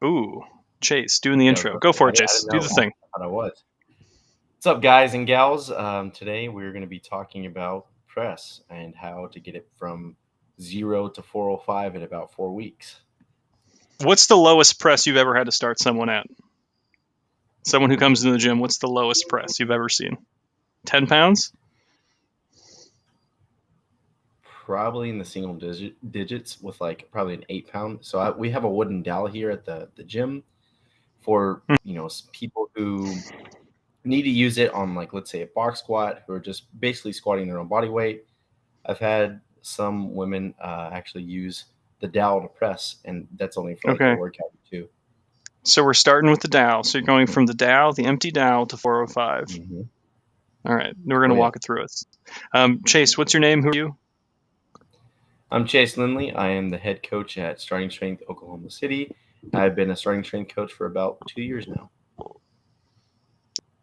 Ooh, Chase, doing the Yeah, intro. Go for it, Chase. Do the thing. I thought I was. What's up, guys and gals? Today we're going to be talking about press and how to get it from 0 to 405 in about 4 weeks. What's the lowest press you've ever had to start someone at? Someone who comes into the gym, what's the lowest press you've ever seen? 10 pounds? Probably in the single digits with like probably an 8-pound. So we have a wooden dowel here at the gym for, people who need to use it on, like, let's say a box squat, who are just basically squatting their own body weight. I've had some women actually use the dowel to press, and that's only for like a workout too. So we're starting with the dowel. So you're going from the dowel, the empty dowel, to 405. Mm-hmm. All right. We're going to walk it through it. Chase, what's your name? Who are you? I'm Chase Lindley. I am the head coach at Starting Strength, Oklahoma City. I've been a starting strength coach for about 2 years now.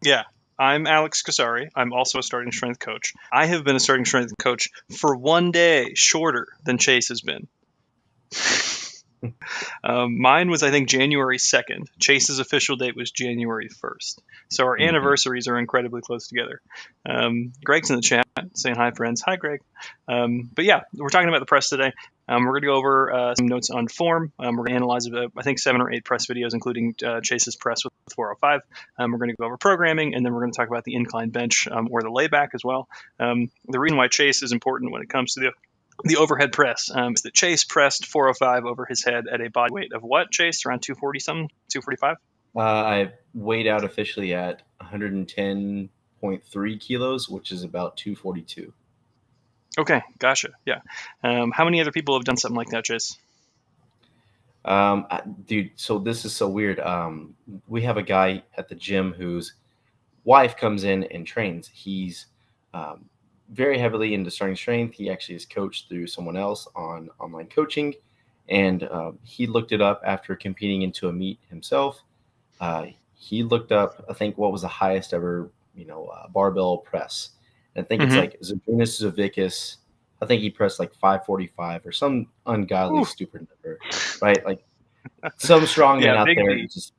Yeah. I'm Alex Casari. I'm also a starting strength coach. I have been a starting strength coach for 1 day shorter than Chase has been. Mine was, I think, January 2nd. Chase's official date was January 1st. So our anniversaries are incredibly close together. Greg's in the chat saying hi, friends. Hi, Greg. But yeah, we're talking about the press today. We're going to go over some notes on form. We're going to analyze, I think, 7 or 8 press videos, including Chase's press with 405. We're going to go over programming, and then we're going to talk about the incline bench or the layback as well. The reason why Chase is important when it comes to the overhead press is that Chase pressed 405 over his head at a body weight of what, Chase? Around 240 something? 245? I weighed out officially at 110.3 kilos, which is about 242. Okay, gotcha. Yeah. How many other people have done something like that, Chase? Dude, so this is so weird. We have a guy at the gym whose wife comes in and trains. He's very heavily into starting strength. He actually is coached through someone else on online coaching, and he looked it up after competing into a meet himself. He looked up, I think, what was the highest ever, barbell press. And I think it's like Zabunis Zavicus. I think he pressed like 545 or some ungodly stupid number, right? Like some strongman out there just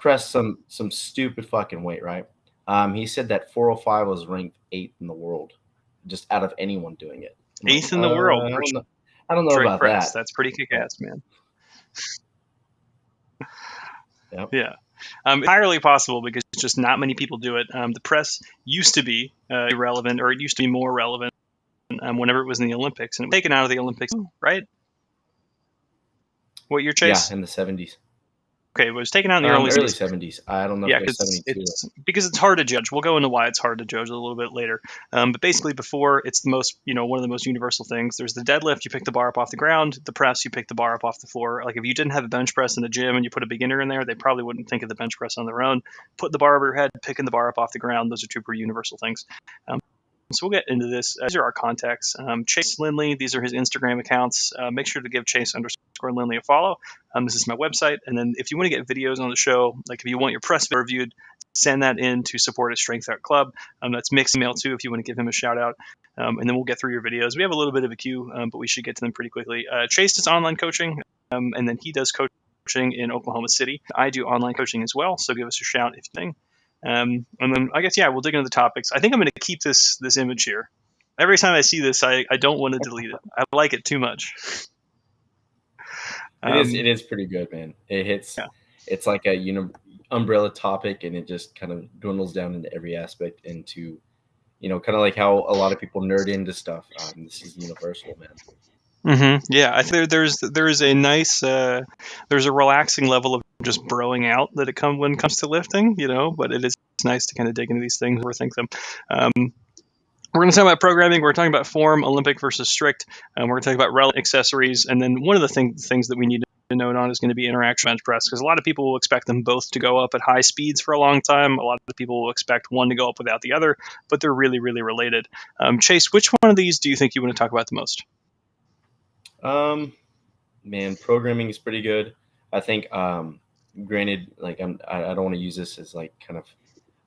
press some stupid fucking weight, right? He said that 405 was ranked 8th in the world, just out of anyone doing it. 8th in the world. I don't know about press. that. That's pretty kick-ass, man. Yep. Yeah. Entirely possible because just not many people do it. The press used to be irrelevant, or it used to be more relevant whenever it was in the Olympics, and it was taken out of the Olympics, right? What year, Chase? Yeah, in the 70s. Okay, it was taken out in the early 70s. I don't know if it was 72. Because it's hard to judge. We'll go into why it's hard to judge a little bit later. But basically, before, it's the most, one of the most universal things. There's the deadlift, you pick the bar up off the ground. The press, you pick the bar up off the floor. Like if you didn't have a bench press in the gym and you put a beginner in there, they probably wouldn't think of the bench press on their own. Put the bar over your head, picking the bar up off the ground. Those are two pretty universal things. So we'll get into this. These are our contacts. Chase Lindley, these are his Instagram accounts. Make sure to give Chase_Lindley a follow. This is my website. And then if you want to get videos on the show, like if you want your press reviewed, send that in to support@strength.club. That's Mick's email too if you want to give him a shout out. And then we'll get through your videos. We have a little bit of a queue, but we should get to them pretty quickly. Chase does online coaching, and then he does coaching in Oklahoma City. I do online coaching as well, so give us a shout if you think. And then I guess, we'll dig into the topics. I think I'm going to keep this image here. Every time I see this, I don't want to delete it. I like it too much. It is pretty good, man. It hits. Yeah. It's like a umbrella topic, and it just kind of dwindles down into every aspect into, kind of like how a lot of people nerd into stuff. This is universal, man. Yeah, I think there's a nice there's a relaxing level of just broing out that when it comes to lifting, but it is nice to kind of dig into these things, overthink them. We're going to talk about programming. We're talking about form, Olympic versus strict. We're going to talk about relevant accessories, and then one of the things that we need to note on is going to be interaction bench press, because a lot of people will expect them both to go up at high speeds for a long time. A lot of people will expect one to go up without the other, but they're really, really related. Chase, which one of these do you think you want to talk about the most? Man, programming is pretty good. I think, granted, like I don't want to use this as like kind of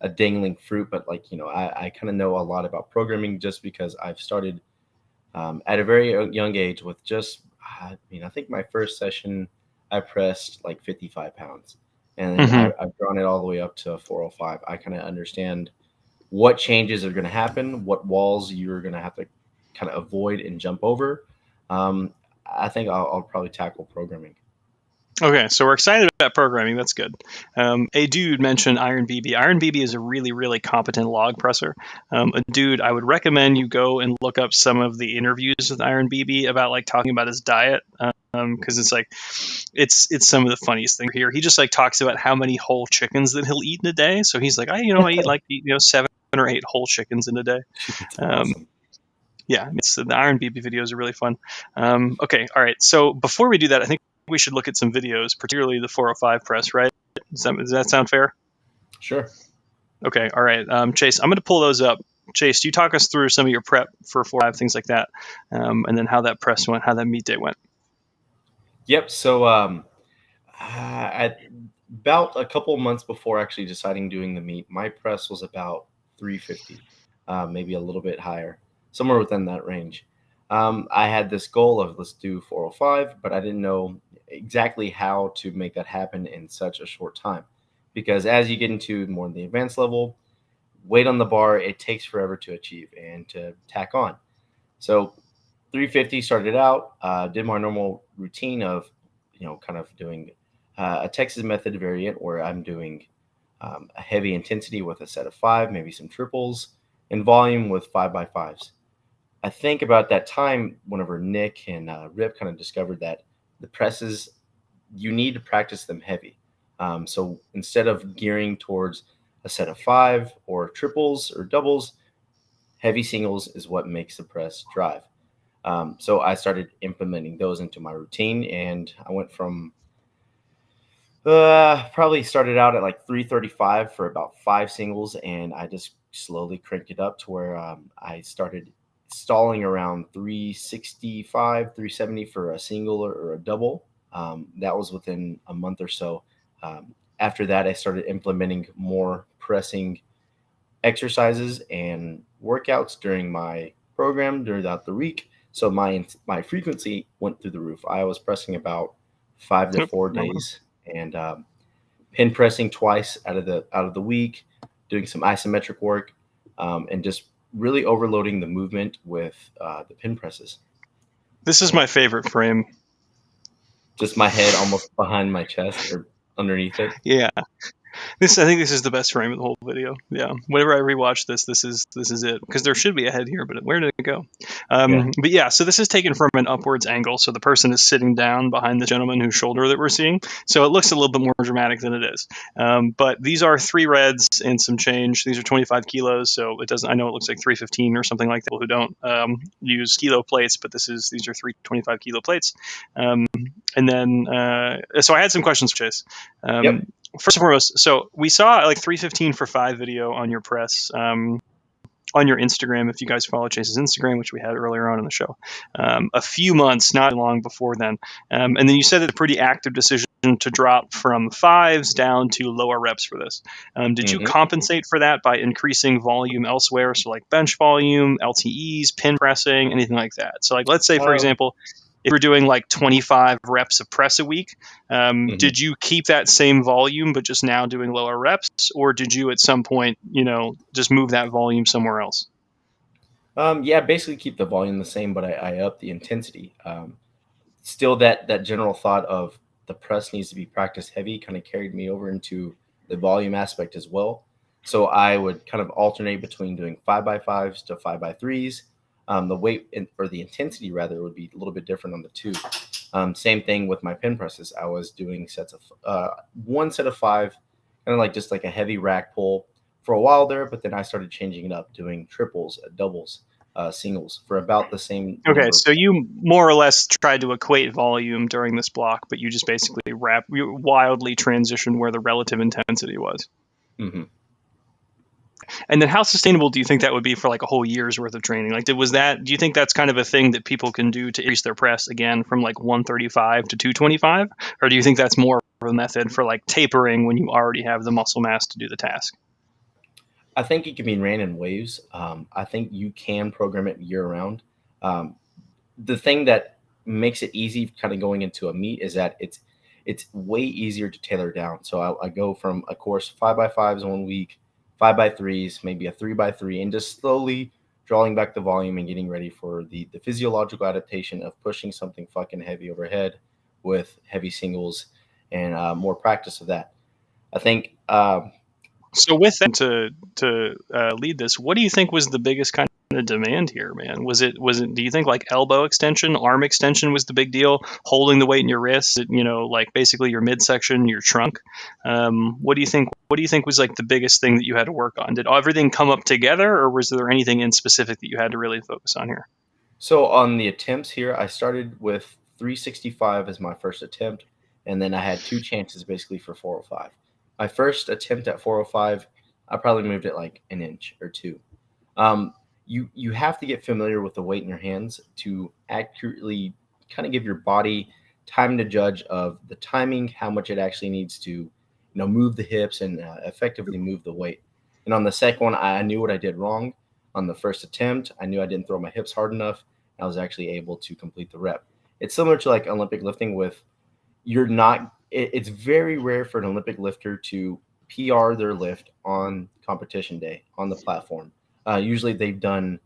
a dangling fruit, but like, I kind of know a lot about programming just because I've started at a very young age with just, I think my first session I pressed like 55 pounds. And then I've drawn it all the way up to 405. I kind of understand what changes are going to happen, what walls you're going to have to kind of avoid and jump over. I think I'll probably tackle programming. Okay, so we're excited about programming. That's good. A dude mentioned Iron BB. Iron BB is a really, really competent log presser. A dude, I would recommend you go and look up some of the interviews with Iron BB about like talking about his diet, because it's like it's some of the funniest thing here. He just like talks about how many whole chickens that he'll eat in a day. So he's like, I eat 7 or 8 whole chickens in a day. That's awesome. Yeah, the Iron BB videos are really fun. Okay, all right. So before we do that, I think we should look at some videos, particularly the 405 press, right? Does that sound fair? Sure. Okay, all right. Chase, I'm going to pull those up. Chase, you talk us through some of your prep for 405, things like that, and then how that press went, how that meet day went. Yep. So at about a couple of months before actually deciding doing the meet, my press was about 350, maybe a little bit higher, somewhere within that range. I had this goal of let's do 405, but I didn't know exactly how to make that happen in such a short time. Because as you get into more the advanced level, weight on the bar, it takes forever to achieve and to tack on. So 350 started out, did my normal routine of, kind of doing a Texas method variant where I'm doing a heavy intensity with a set of 5, maybe some triples, and volume with 5x5s. I think about that time whenever Nick and Rip kind of discovered that the presses, you need to practice them heavy. So instead of gearing towards a set of 5 or triples or doubles, heavy singles is what makes the press drive. So I started implementing those into my routine, and I went from probably started out at like 335 for about 5 singles, and I just slowly cranked it up to where I started stalling around 365, 370 for a single or a double. That was within a month or so. After that, I started implementing more pressing exercises and workouts during my program throughout the week. So my frequency went through the roof. I was pressing about 5 to 4 days, and pin pressing twice out of the week, doing some isometric work, and just really overloading the movement with the pin presses. This is my favorite frame. Just my head almost behind my chest or underneath it. Yeah. I think this is the best frame of the whole video. Yeah. Whenever I rewatch this is it, because there should be a head here, but where did it go? But yeah, so this is taken from an upwards angle. So the person is sitting down behind the gentleman whose shoulder that we're seeing. So it looks a little bit more dramatic than it is. But these are 3 reds and some change. These are 25 kilos. So it doesn't, I know it looks like 315 or something like that, people who don't use kilo plates, but these are 325 kilo plates. And then, so I had some questions for Chase. Yep. First and foremost, so we saw like 315 for 5 video on your press, on your Instagram, if you guys follow Chase's Instagram, which we had earlier on in the show, a few months, not long before then. And then you said it's a pretty active decision to drop from 5s down to lower reps for this. Did you compensate for that by increasing volume elsewhere? So like bench volume, LTEs, pin pressing, anything like that? So like, let's say, for example, if you're doing like 25 reps of press a week, did you keep that same volume, but just now doing lower reps? Or did you at some point, just move that volume somewhere else? Yeah, basically keep the volume the same, but I up the intensity. Still that general thought of the press needs to be practice heavy kind of carried me over into the volume aspect as well. So I would kind of alternate between doing 5x5s to 5x3s. The weight or the intensity rather would be a little bit different on the two. Same thing with my pin presses. I was doing sets of one set of 5, kind of like just like a heavy rack pull for a while there, but then I started changing it up, doing triples, doubles, singles for about the same. Okay, so you more or less tried to equate volume during this block, but you just basically you wildly transitioned where the relative intensity was. Mm-hmm. And then how sustainable do you think that would be for like a whole year's worth of training? Like, do you think that's kind of a thing that people can do to increase their press again from like 135 to 225? Or do you think that's more of a method for like tapering when you already have the muscle mass to do the task? I think it can be ran in waves. I think you can program it year round. The thing that makes it easy kind of going into a meet is that it's way easier to tailor down. So I go from a course 5x5s 1 week, 5x3s, maybe a 3x3, and just slowly drawing back the volume and getting ready for the physiological adaptation of pushing something fucking heavy overhead with heavy singles and more practice of that. I think So with that, to lead this, what do you think was the biggest kind of demand here, man? Was it do you think like elbow extension, arm extension was the big deal? Holding the weight in your wrist, like basically your midsection, your trunk. What do you think? What do you think was like the biggest thing that you had to work on? Did everything come up together, or was there anything in specific that you had to really focus on here? So on the attempts here, I started with 365 as my first attempt, and then I had 2 chances basically for 405. My first attempt at 405, I probably moved it like an inch or two. You have to get familiar with the weight in your hands to accurately kind of give your body time to judge of the timing, how much it actually needs to, move the hips and effectively move the weight. And on the second one, I knew what I did wrong. On the first attempt, I knew I didn't throw my hips hard enough. I was actually able to complete the rep. It's similar to like Olympic lifting with it's very rare for an Olympic lifter to PR their lift on competition day on the platform. Usually they've done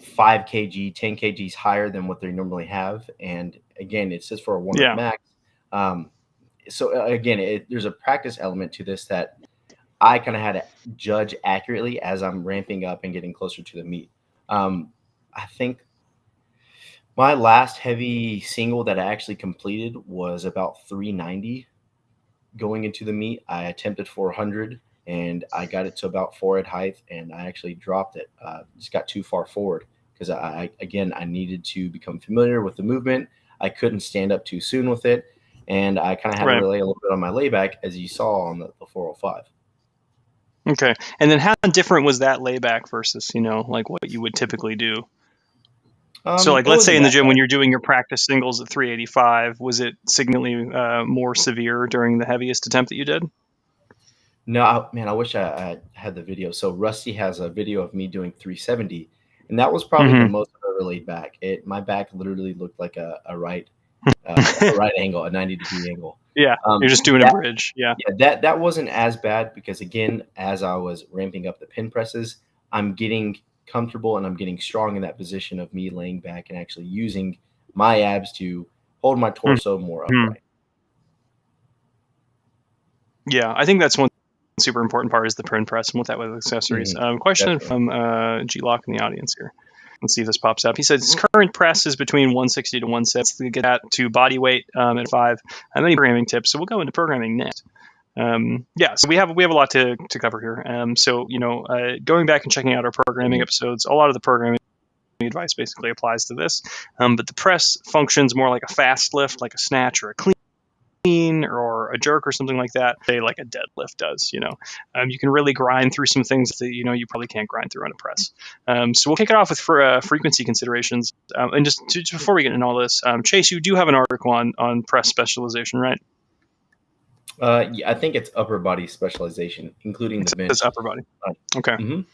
5 kg, 10 kgs higher than what they normally have. And again, it's just for a warm-up max. So again, there's a practice element to this that I kind of had to judge accurately as I'm ramping up and getting closer to the meet. I think my last heavy single that I actually completed was about 390 going into the meet. I attempted 400 and I got it to about forehead height, and I actually dropped it. Just got too far forward because I needed to become familiar with the movement. I couldn't stand up too soon with it, and I kind of had to rely a little bit on my layback, as you saw on the 405. Okay. And then how different was that layback versus, like what you would typically do? So like, let's say in the gym when you're doing your practice singles at 385, was it significantly more severe during the heaviest attempt that you did? No, man, I wish I had the video. So Rusty has a video of me doing 370, and that was probably the most I've ever laid back. My back literally looked like a right angle, a 90-degree angle. Yeah, you're just doing a bridge. Yeah. That wasn't as bad because, again, as I was ramping up the pin presses, I'm getting comfortable and I'm getting strong in that position of me laying back and actually using my abs to hold my torso more upright. Yeah, I think that's one super important part is the pin press and what that with accessories. Question from G-Lock in the audience here. Let's see if this pops up. He says his current press is between 160 to 170. To get that to body weight at 5. Many programming tips. So we'll go into programming next. So we have a lot to cover here. So going back and checking out our programming episodes, a lot of the programming advice basically applies to this. But the press functions more like a fast lift, like a snatch or a clean or a jerk or something like that, say like a deadlift does. You can really grind through some things that you probably can't grind through on a press. So we'll kick it off with frequency considerations. And just before we get into all this, Chase, you do have an article on press specialization, right? Yeah, I think it's upper body specialization, including the bench. It's upper body. Okay.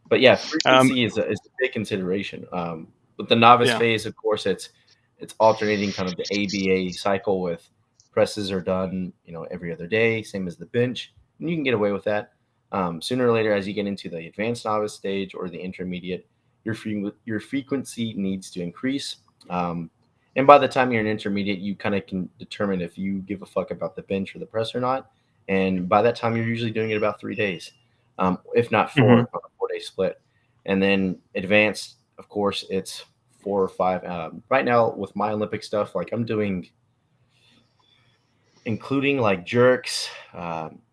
But yeah, frequency is a big consideration. With the novice phase, of course, it's alternating kind of the ABA cycle with presses are done, every other day, same as the bench, and you can get away with that. Sooner or later, as you get into the advanced novice stage or the intermediate, your frequency needs to increase. And by the time you're an intermediate, you kind of can determine if you give a fuck about the bench or the press or not. And by that time, you're usually doing it about 3 days, if not 4 on a 4-day split. And then advanced, of course, it's 4 or 5. Right now with my Olympic stuff, like I'm doing, including like jerks,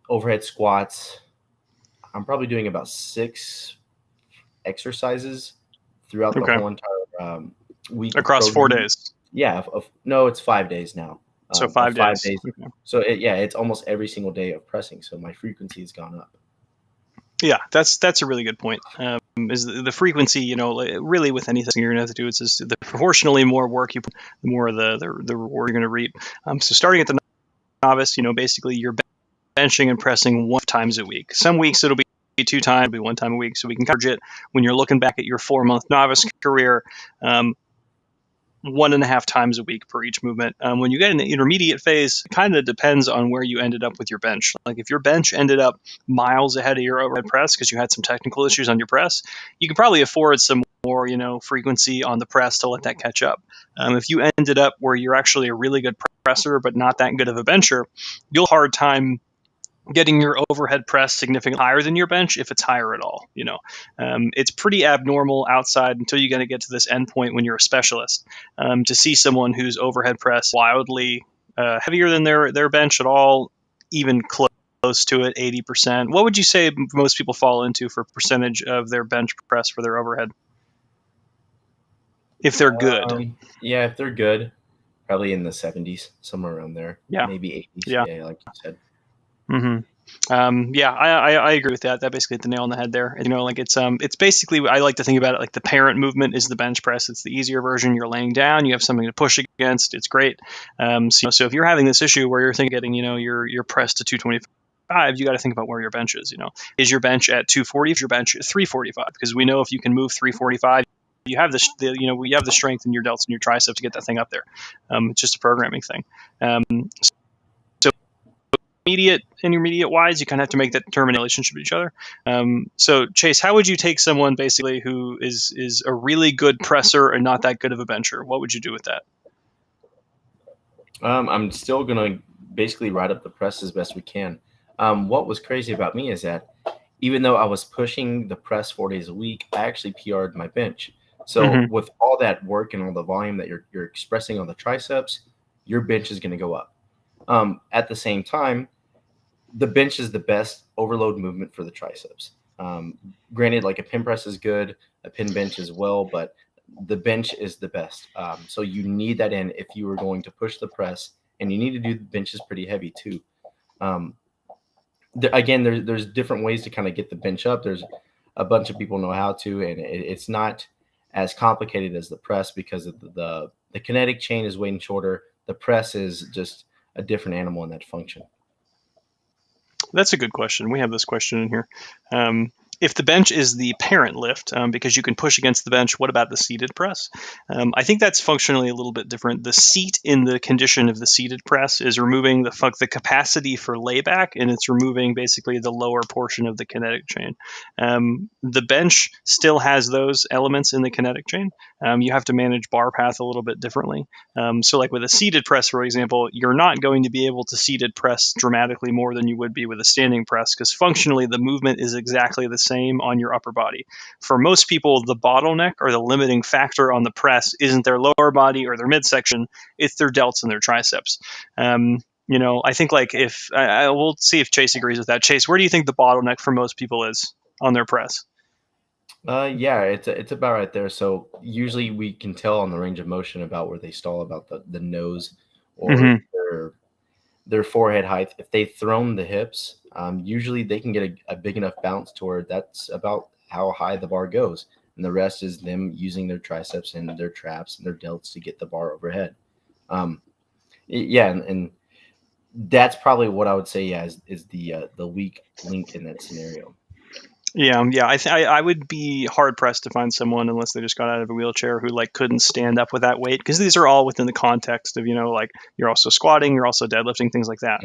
overhead squats, I'm probably doing about 6 exercises throughout the whole entire week. Across 4 days. Yeah. No, it's 5 days now. So 5 days. Okay. So it's almost every single day of pressing. So my frequency has gone up. Yeah, that's a really good point. Is the frequency, really with anything you're going to have to do, it's just the proportionally more work you put, the more the reward you're going to reap. So starting at the novice, basically you're benching and pressing 1 times a week. Some weeks it'll be 2 times, it'll be 1 time a week. So we can coverage it when you're looking back at your 4-month novice career. 1.5 times a week per each movement. When you get in the intermediate phase, it kind of depends on where you ended up with your bench. Like if your bench ended up miles ahead of your overhead press because you had some technical issues on your press, you can probably afford some more, frequency on the press to let that catch up. If you ended up where you're actually a really good presser but not that good of a bencher, you'll have a hard time getting your overhead press significantly higher than your bench if it's higher at all. It's pretty abnormal outside until you're going to get to this end point when you're a specialist to see someone whose overhead press wildly heavier than their bench at all, even close to it, 80%. What would you say most people fall into for percentage of their bench press for their overhead? If they're good. Yeah, if they're good, probably in the 70s, somewhere around there. Yeah. Maybe 80s. Yeah. Yeah, like you said. Yeah, I agree with that. That basically hit the nail on the head there. It's basically, I like to think about it like the parent movement is the bench press. It's the easier version. You're laying down. You have something to push against. It's great. So if you're having this issue where you're thinking getting, your press to 225, you got to think about where your bench is. Is your bench at 240? Is your bench at 345? Because we know if you can move 345, you have you have the strength in your delts and your triceps to get that thing up there. It's just a programming thing. Intermediate wise, you kind of have to make that determination relationship with each other. So Chase, how would you take someone basically who is a really good presser and not that good of a bencher? What would you do with that? I'm still gonna basically ride up the press as best we can. What was crazy about me is that even though I was pushing the press 4 days a week, I actually PR'd my bench. So with all that work and all the volume that you're expressing on the triceps, your bench is going to go up. At the same time, the bench is the best overload movement for the triceps. Granted, like a pin press is good, a pin bench as well, but the bench is the best. So you need that in if you were going to push the press, and you need to do the benches pretty heavy too. Again, there's different ways to kind of get the bench up. There's a bunch of people know how to, and it's not as complicated as the press because of the kinetic chain is way shorter. The press is just a different animal in that function. That's a good question. We have this question in here. If the bench is the parent lift, because you can push against the bench, what about the seated press? I think that's functionally a little bit different. The seat in the condition of the seated press is removing the capacity for layback, and it's removing basically the lower portion of the kinetic chain. The bench still has those elements in the kinetic chain. You have to manage bar path a little bit differently. So like with a seated press, for example, you're not going to be able to seated press dramatically more than you would be with a standing press because functionally the movement is exactly the same on your upper body. For most people, the bottleneck or the limiting factor on the press isn't their lower body or their midsection, it's their delts and their triceps. I think like if we'll see if Chase agrees with that. Chase, where do you think the bottleneck for most people is on their press? Yeah, it's about right there. So usually we can tell on the range of motion about where they stall about the nose or their forehead height. If they've thrown the hips, usually they can get a big enough bounce to where that's about how high the bar goes. And the rest is them using their triceps and their traps and their delts to get the bar overhead. And that's probably what I would say. Yeah, is the weak link in that scenario. Yeah. I would be hard pressed to find someone unless they just got out of a wheelchair who like couldn't stand up with that weight because these are all within the context of like you're also squatting, you're also deadlifting, things like that.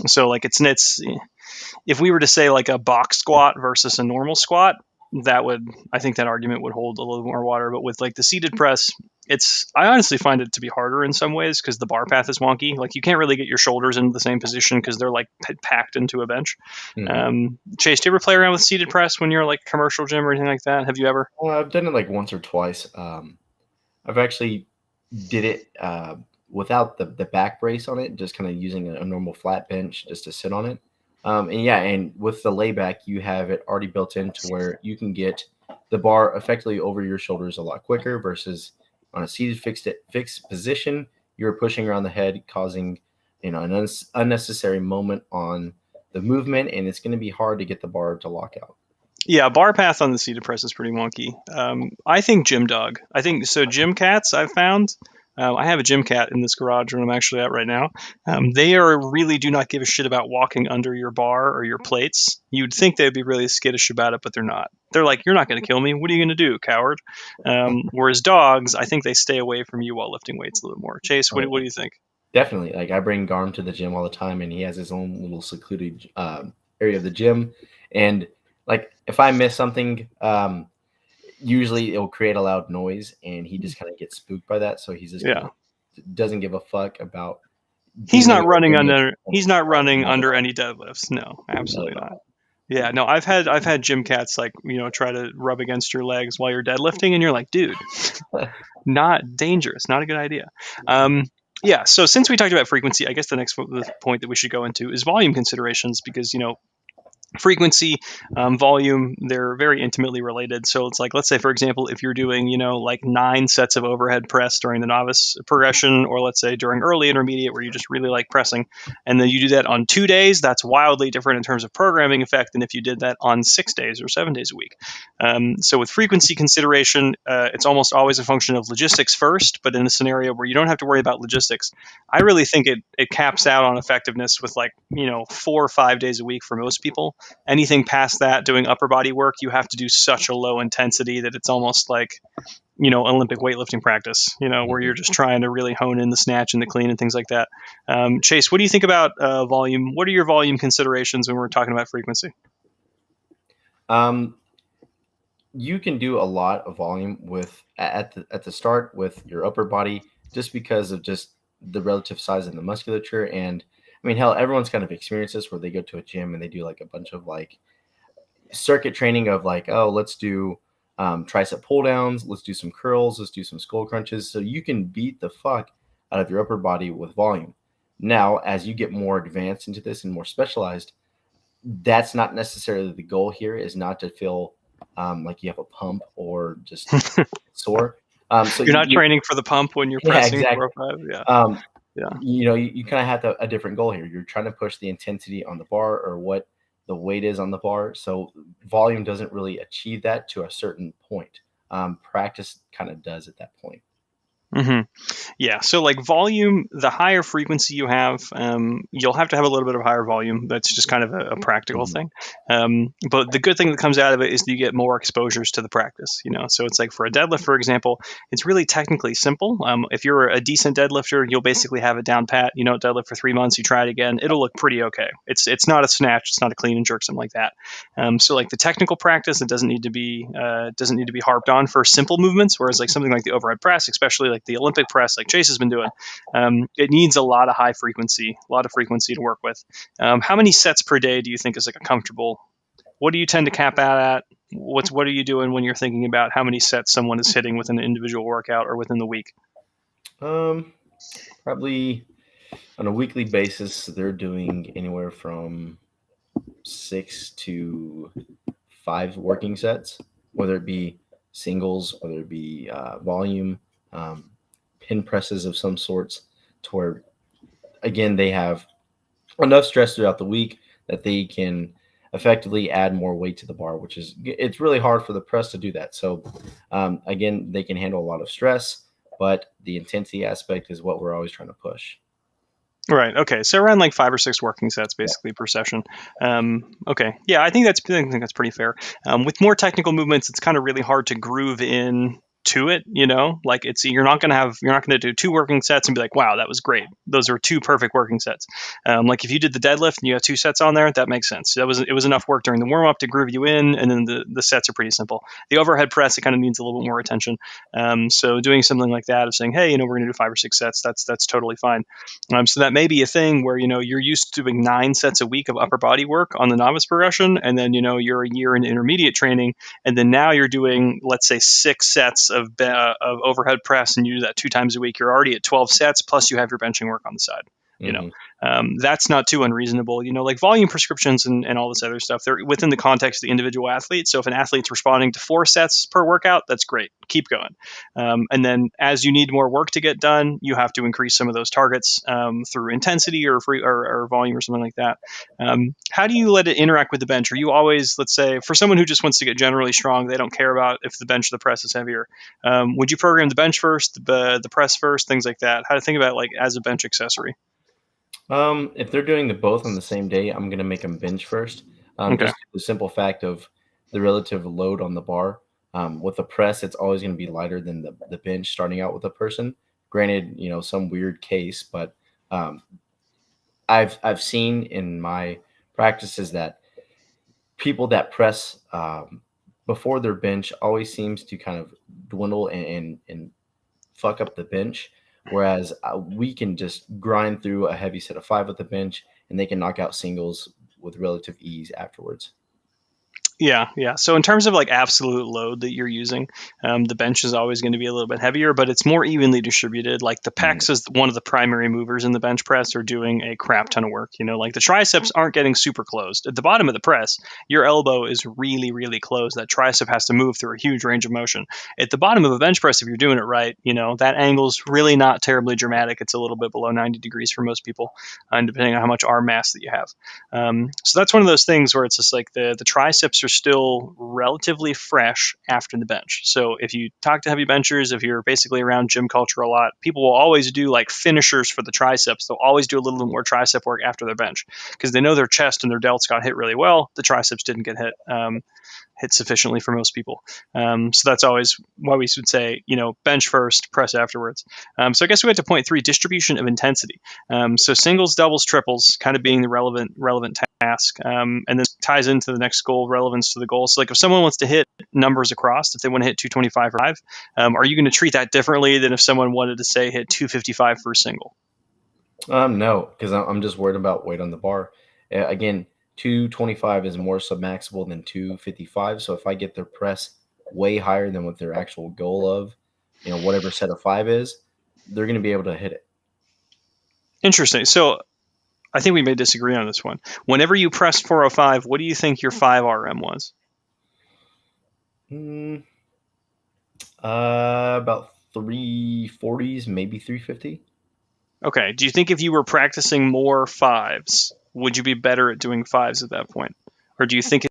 So like it's if we were to say like a box squat versus a normal squat, I think that argument would hold a little more water. But with like the seated press, I honestly find it to be harder in some ways because the bar path is wonky. Like you can't really get your shoulders into the same position because they're like packed into a bench. Chase, do you ever play around with seated press when you're like a commercial gym or anything like that? Have you ever? Well, I've done it like once or twice. I've actually did it without the back brace on it, just kind of using a normal flat bench just to sit on it. And with the layback, you have it already built into where you can get the bar effectively over your shoulders a lot quicker versus on a seated fixed position, you're pushing around the head, causing an unnecessary moment on the movement, and it's going to be hard to get the bar to lock out. Yeah, bar path on the seated press is pretty wonky. I think gym dog. Gym cats I've found. I have a gym cat in this garage where I'm actually at right now. They really do not give a shit about walking under your bar or your plates. You'd think they'd be really skittish about it, but they're not. They're like, you're not going to kill me. What are you going to do, coward? Whereas dogs, I think they stay away from you while lifting weights a little more. Chase, what do you think? Definitely. Like I bring Garm to the gym all the time, and he has his own little secluded area of the gym. And like if I miss something, usually it'll create a loud noise, and he just kind of gets spooked by that. So he's just kind of doesn't give a fuck about. He's not running under. He's not running under any deadlifts. No, absolutely not. Yeah, no, I've had gym cats like, try to rub against your legs while you're deadlifting, and you're like, dude, not dangerous, not a good idea. Yeah, so since we talked about frequency, I guess the next point that we should go into is volume considerations, because frequency, volume, they're very intimately related. So it's like, let's say, for example, if you're doing, like 9 sets of overhead press during the novice progression, or let's say during early intermediate where you just really like pressing, and then you do that on 2 days, that's wildly different in terms of programming effect than if you did that on 6 days or 7 days a week. So with frequency consideration, it's almost always a function of logistics first, but in a scenario where you don't have to worry about logistics, I really think it caps out on effectiveness with 4 or 5 days a week for most people. Anything past that, doing upper body work, you have to do such a low intensity that it's almost like, Olympic weightlifting practice, where you're just trying to really hone in the snatch and the clean and things like that. Chase, what do you think about volume? What are your volume considerations when we're talking about frequency? You can do a lot of volume with at the start with your upper body, just because of just the relative size of the musculature. And I mean, hell, everyone's kind of experienced this where they go to a gym and they do like a bunch of like circuit training of like, oh, let's do tricep pull downs, let's do some curls, let's do some skull crunches. So you can beat the fuck out of your upper body with volume. Now, as you get more advanced into this and more specialized, that's not necessarily the goal here, is not to feel like you have a pump or just sore. So you're not training for the pump when you're pressing. Exactly. 405. You kind of have a different goal here. You're trying to push the intensity on the bar or what the weight is on the bar. So volume doesn't really achieve that to a certain point. Practice kind of does at that point. Mm-hmm. Yeah. So like volume, the higher frequency you have, you'll have to have a little bit of higher volume. That's just kind of a practical thing. But the good thing that comes out of it is that you get more exposures to the practice, So it's like for a deadlift, for example, it's really technically simple. If you're a decent deadlifter, you'll basically have it down pat. Deadlift for 3 months, you try it again, it'll look pretty okay. It's not a snatch, it's not a clean and jerk, something like that. So like the technical practice, it doesn't need to be harped on for simple movements. Whereas like something like the overhead press, especially like the Olympic press, like Chase has been doing, it needs a lot of frequency to work with. How many sets per day do you think is like a comfortable? What do you tend to cap out at? What are you doing when you're thinking about how many sets someone is hitting within an individual workout or within the week? Probably on a weekly basis, they're doing anywhere from 6 to 5 working sets, whether it be singles, whether it be volume, pin presses of some sorts, to where, again, they have enough stress throughout the week that they can effectively add more weight to the bar, it's really hard for the press to do that. So again, they can handle a lot of stress, but the intensity aspect is what we're always trying to push. Right. Okay. So around like 5 or 6 working sets basically per session. Okay. Yeah, I think that's pretty fair. With more technical movements, it's kind of really hard to groove in to it, like you're not going to do 2 working sets and be like, wow, that was great. Those are 2 perfect working sets. Like if you did the deadlift and you have 2 sets on there, that makes sense. It was enough work during the warm up to groove you in, and then the sets are pretty simple. The overhead press, it kind of needs a little bit more attention. So doing something like that of saying, hey, we're going to do 5 or 6 sets, that's totally fine. So that may be a thing where, you're used to doing 9 sets a week of upper body work on the novice progression, and then, you're a year in intermediate training, and then now you're doing, let's say, 6 sets of overhead press, and you do that 2 times a week. You're already at 12 sets, plus you have your benching work on the side. That's not too unreasonable. Like volume prescriptions and all this other stuff, they're within the context of the individual athlete. So if an athlete's responding to 4 sets per workout, that's great. Keep going. And then as you need more work to get done, you have to increase some of those targets through intensity or volume or something like that. How do you let it interact with the bench? Are you always, let's say, for someone who just wants to get generally strong, they don't care about if the bench or the press is heavier. Would you program the bench first, the press first, things like that? How to think about it like as a bench accessory? If they're doing the both on the same day, I'm going to make them bench first. Okay. Just the simple fact of the relative load on the bar. With the press, it's always going to be lighter than the bench starting out with a person. Granted, some weird case, but um, I've seen in my practices that people that press before their bench always seems to kind of dwindle and fuck up the bench. Whereas we can just grind through a heavy set of 5 with the bench, and they can knock out singles with relative ease afterwards. Yeah, yeah. So in terms of like absolute load that you're using, the bench is always going to be a little bit heavier, but it's more evenly distributed. Like the pecs is one of the primary movers in the bench press are doing a crap ton of work. Like the triceps aren't getting super closed. At the bottom of the press, your elbow is really, really closed. That tricep has to move through a huge range of motion. At the bottom of a bench press, if you're doing it right, that angle's really not terribly dramatic. It's a little bit below 90 degrees for most people, and depending on how much arm mass that you have. So that's one of those things where it's just like the triceps are still relatively fresh after the bench. So if you talk to heavy benchers, if you're basically around gym culture a lot, people will always do like finishers for the triceps. They'll always do a little bit more tricep work after their bench because they know their chest and their delts got hit really well. The triceps didn't get hit sufficiently for most people. So that's always why we would say, bench first, press afterwards. So I guess we went to point 3, distribution of intensity. So singles, doubles, triples, kind of being the relevant task. And then ties into the next goal, relevance to the goal. So like if someone wants to hit numbers across, if they want to hit 225 or 5, are you going to treat that differently than if someone wanted to say hit 255 for a single? No, because I'm just worried about weight on the bar. Again, 225 is more submaximal than 255. So if I get their press way higher than what their actual goal of, whatever set of 5 is, they're going to be able to hit it. Interesting. So I think we may disagree on this one. Whenever you press 405, what do you think your 5 RM was? About 340s, maybe 350. Okay. Do you think if you were practicing more 5s, would you be better at doing 5s at that point? Or do you think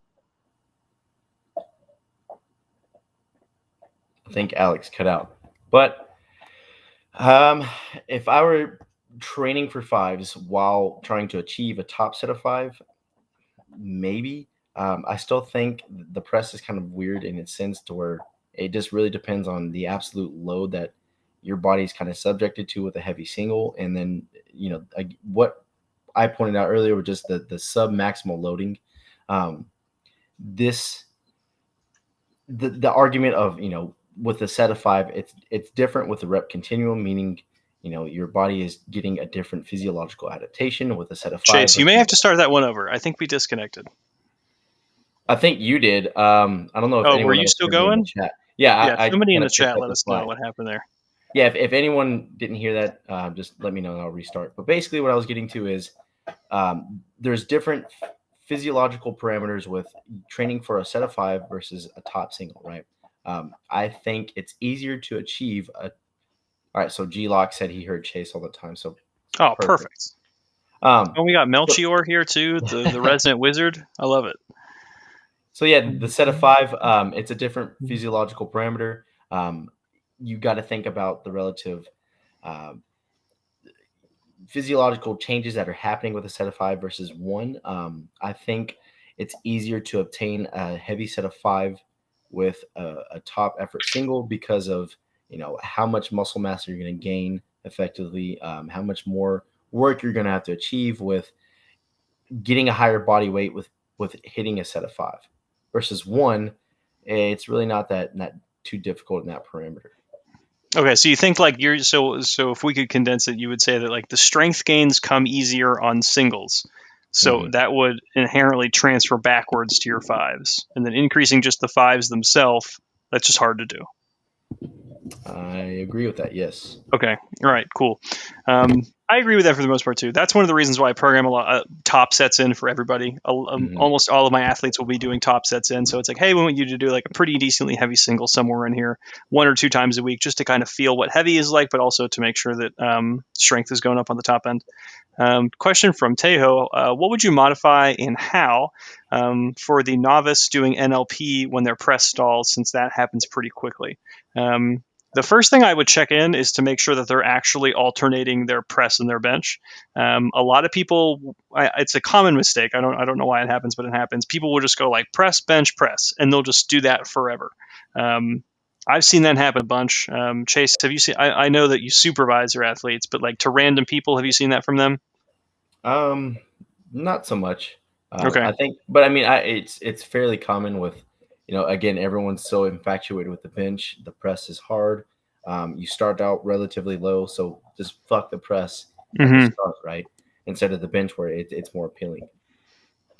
I think Alex cut out. But if I were training for 5s while trying to achieve a top set of 5, maybe. I still think the press is kind of weird in its sense to where it just really depends on the absolute load that your body's kind of subjected to with a heavy single. And then, what I pointed out earlier was just the sub maximal loading. The argument of, with a set of 5, it's different with the rep continuum, meaning, your body is getting a different physiological adaptation with a set of 5. Chase, you may have to start that one over. I think we disconnected. I think you did. I don't know if anyone were you else still heard me in going? the chat. Yeah, I somebody in kinda the chat picked up let the us know slack. what happened there. Yeah, if anyone didn't hear that, just let me know and I'll restart. But basically what I was getting to is there's different physiological parameters with training for a set of 5 versus a top single, right? I think it's easier to achieve all right, so G-Lock said he heard Chase all the time, so perfect. We got Melchior here too, the resident wizard. I love it. So yeah, the set of 5, it's a different physiological parameter. You got to think about the relative physiological changes that are happening with a set of 5 versus 1. I think it's easier to obtain a heavy set of 5 with a top effort single because of how much muscle mass you're going to gain effectively, how much more work you're going to have to achieve with getting a higher body weight with hitting a set of 5 versus 1. It's really not too difficult in that parameter. Okay, so you think like so if we could condense it, you would say that like the strength gains come easier on singles. So that would inherently transfer backwards to your 5s. And then increasing just the 5s themselves, that's just hard to do. I agree with that, yes. Okay. All right, cool. I agree with that for the most part too. That's one of the reasons why I program a lot top sets in for everybody. Almost all of my athletes will be doing top sets in. So it's like, hey, we want you to do like a pretty decently heavy single somewhere in here 1 or 2 times a week just to kind of feel what heavy is like, but also to make sure that strength is going up on the top end. Question from Tejo. What would you modify and how for the novice doing NLP when their press stalls, since that happens pretty quickly? The first thing I would check in is to make sure that they're actually alternating their press and their bench. A lot of people, it's a common mistake. I don't know why it happens, but it happens. People will just go like press, bench, press, and they'll just do that forever. I've seen that happen a bunch. Chase, have you seen? I know that you supervise your athletes, but like to random people, have you seen that from them? Not so much. Okay. I think, but I mean, it's fairly common with, again, everyone's so infatuated with the bench. The press is hard. You start out relatively low, so just fuck the press at the Mm-hmm. start, right? Instead of the bench where it's more appealing.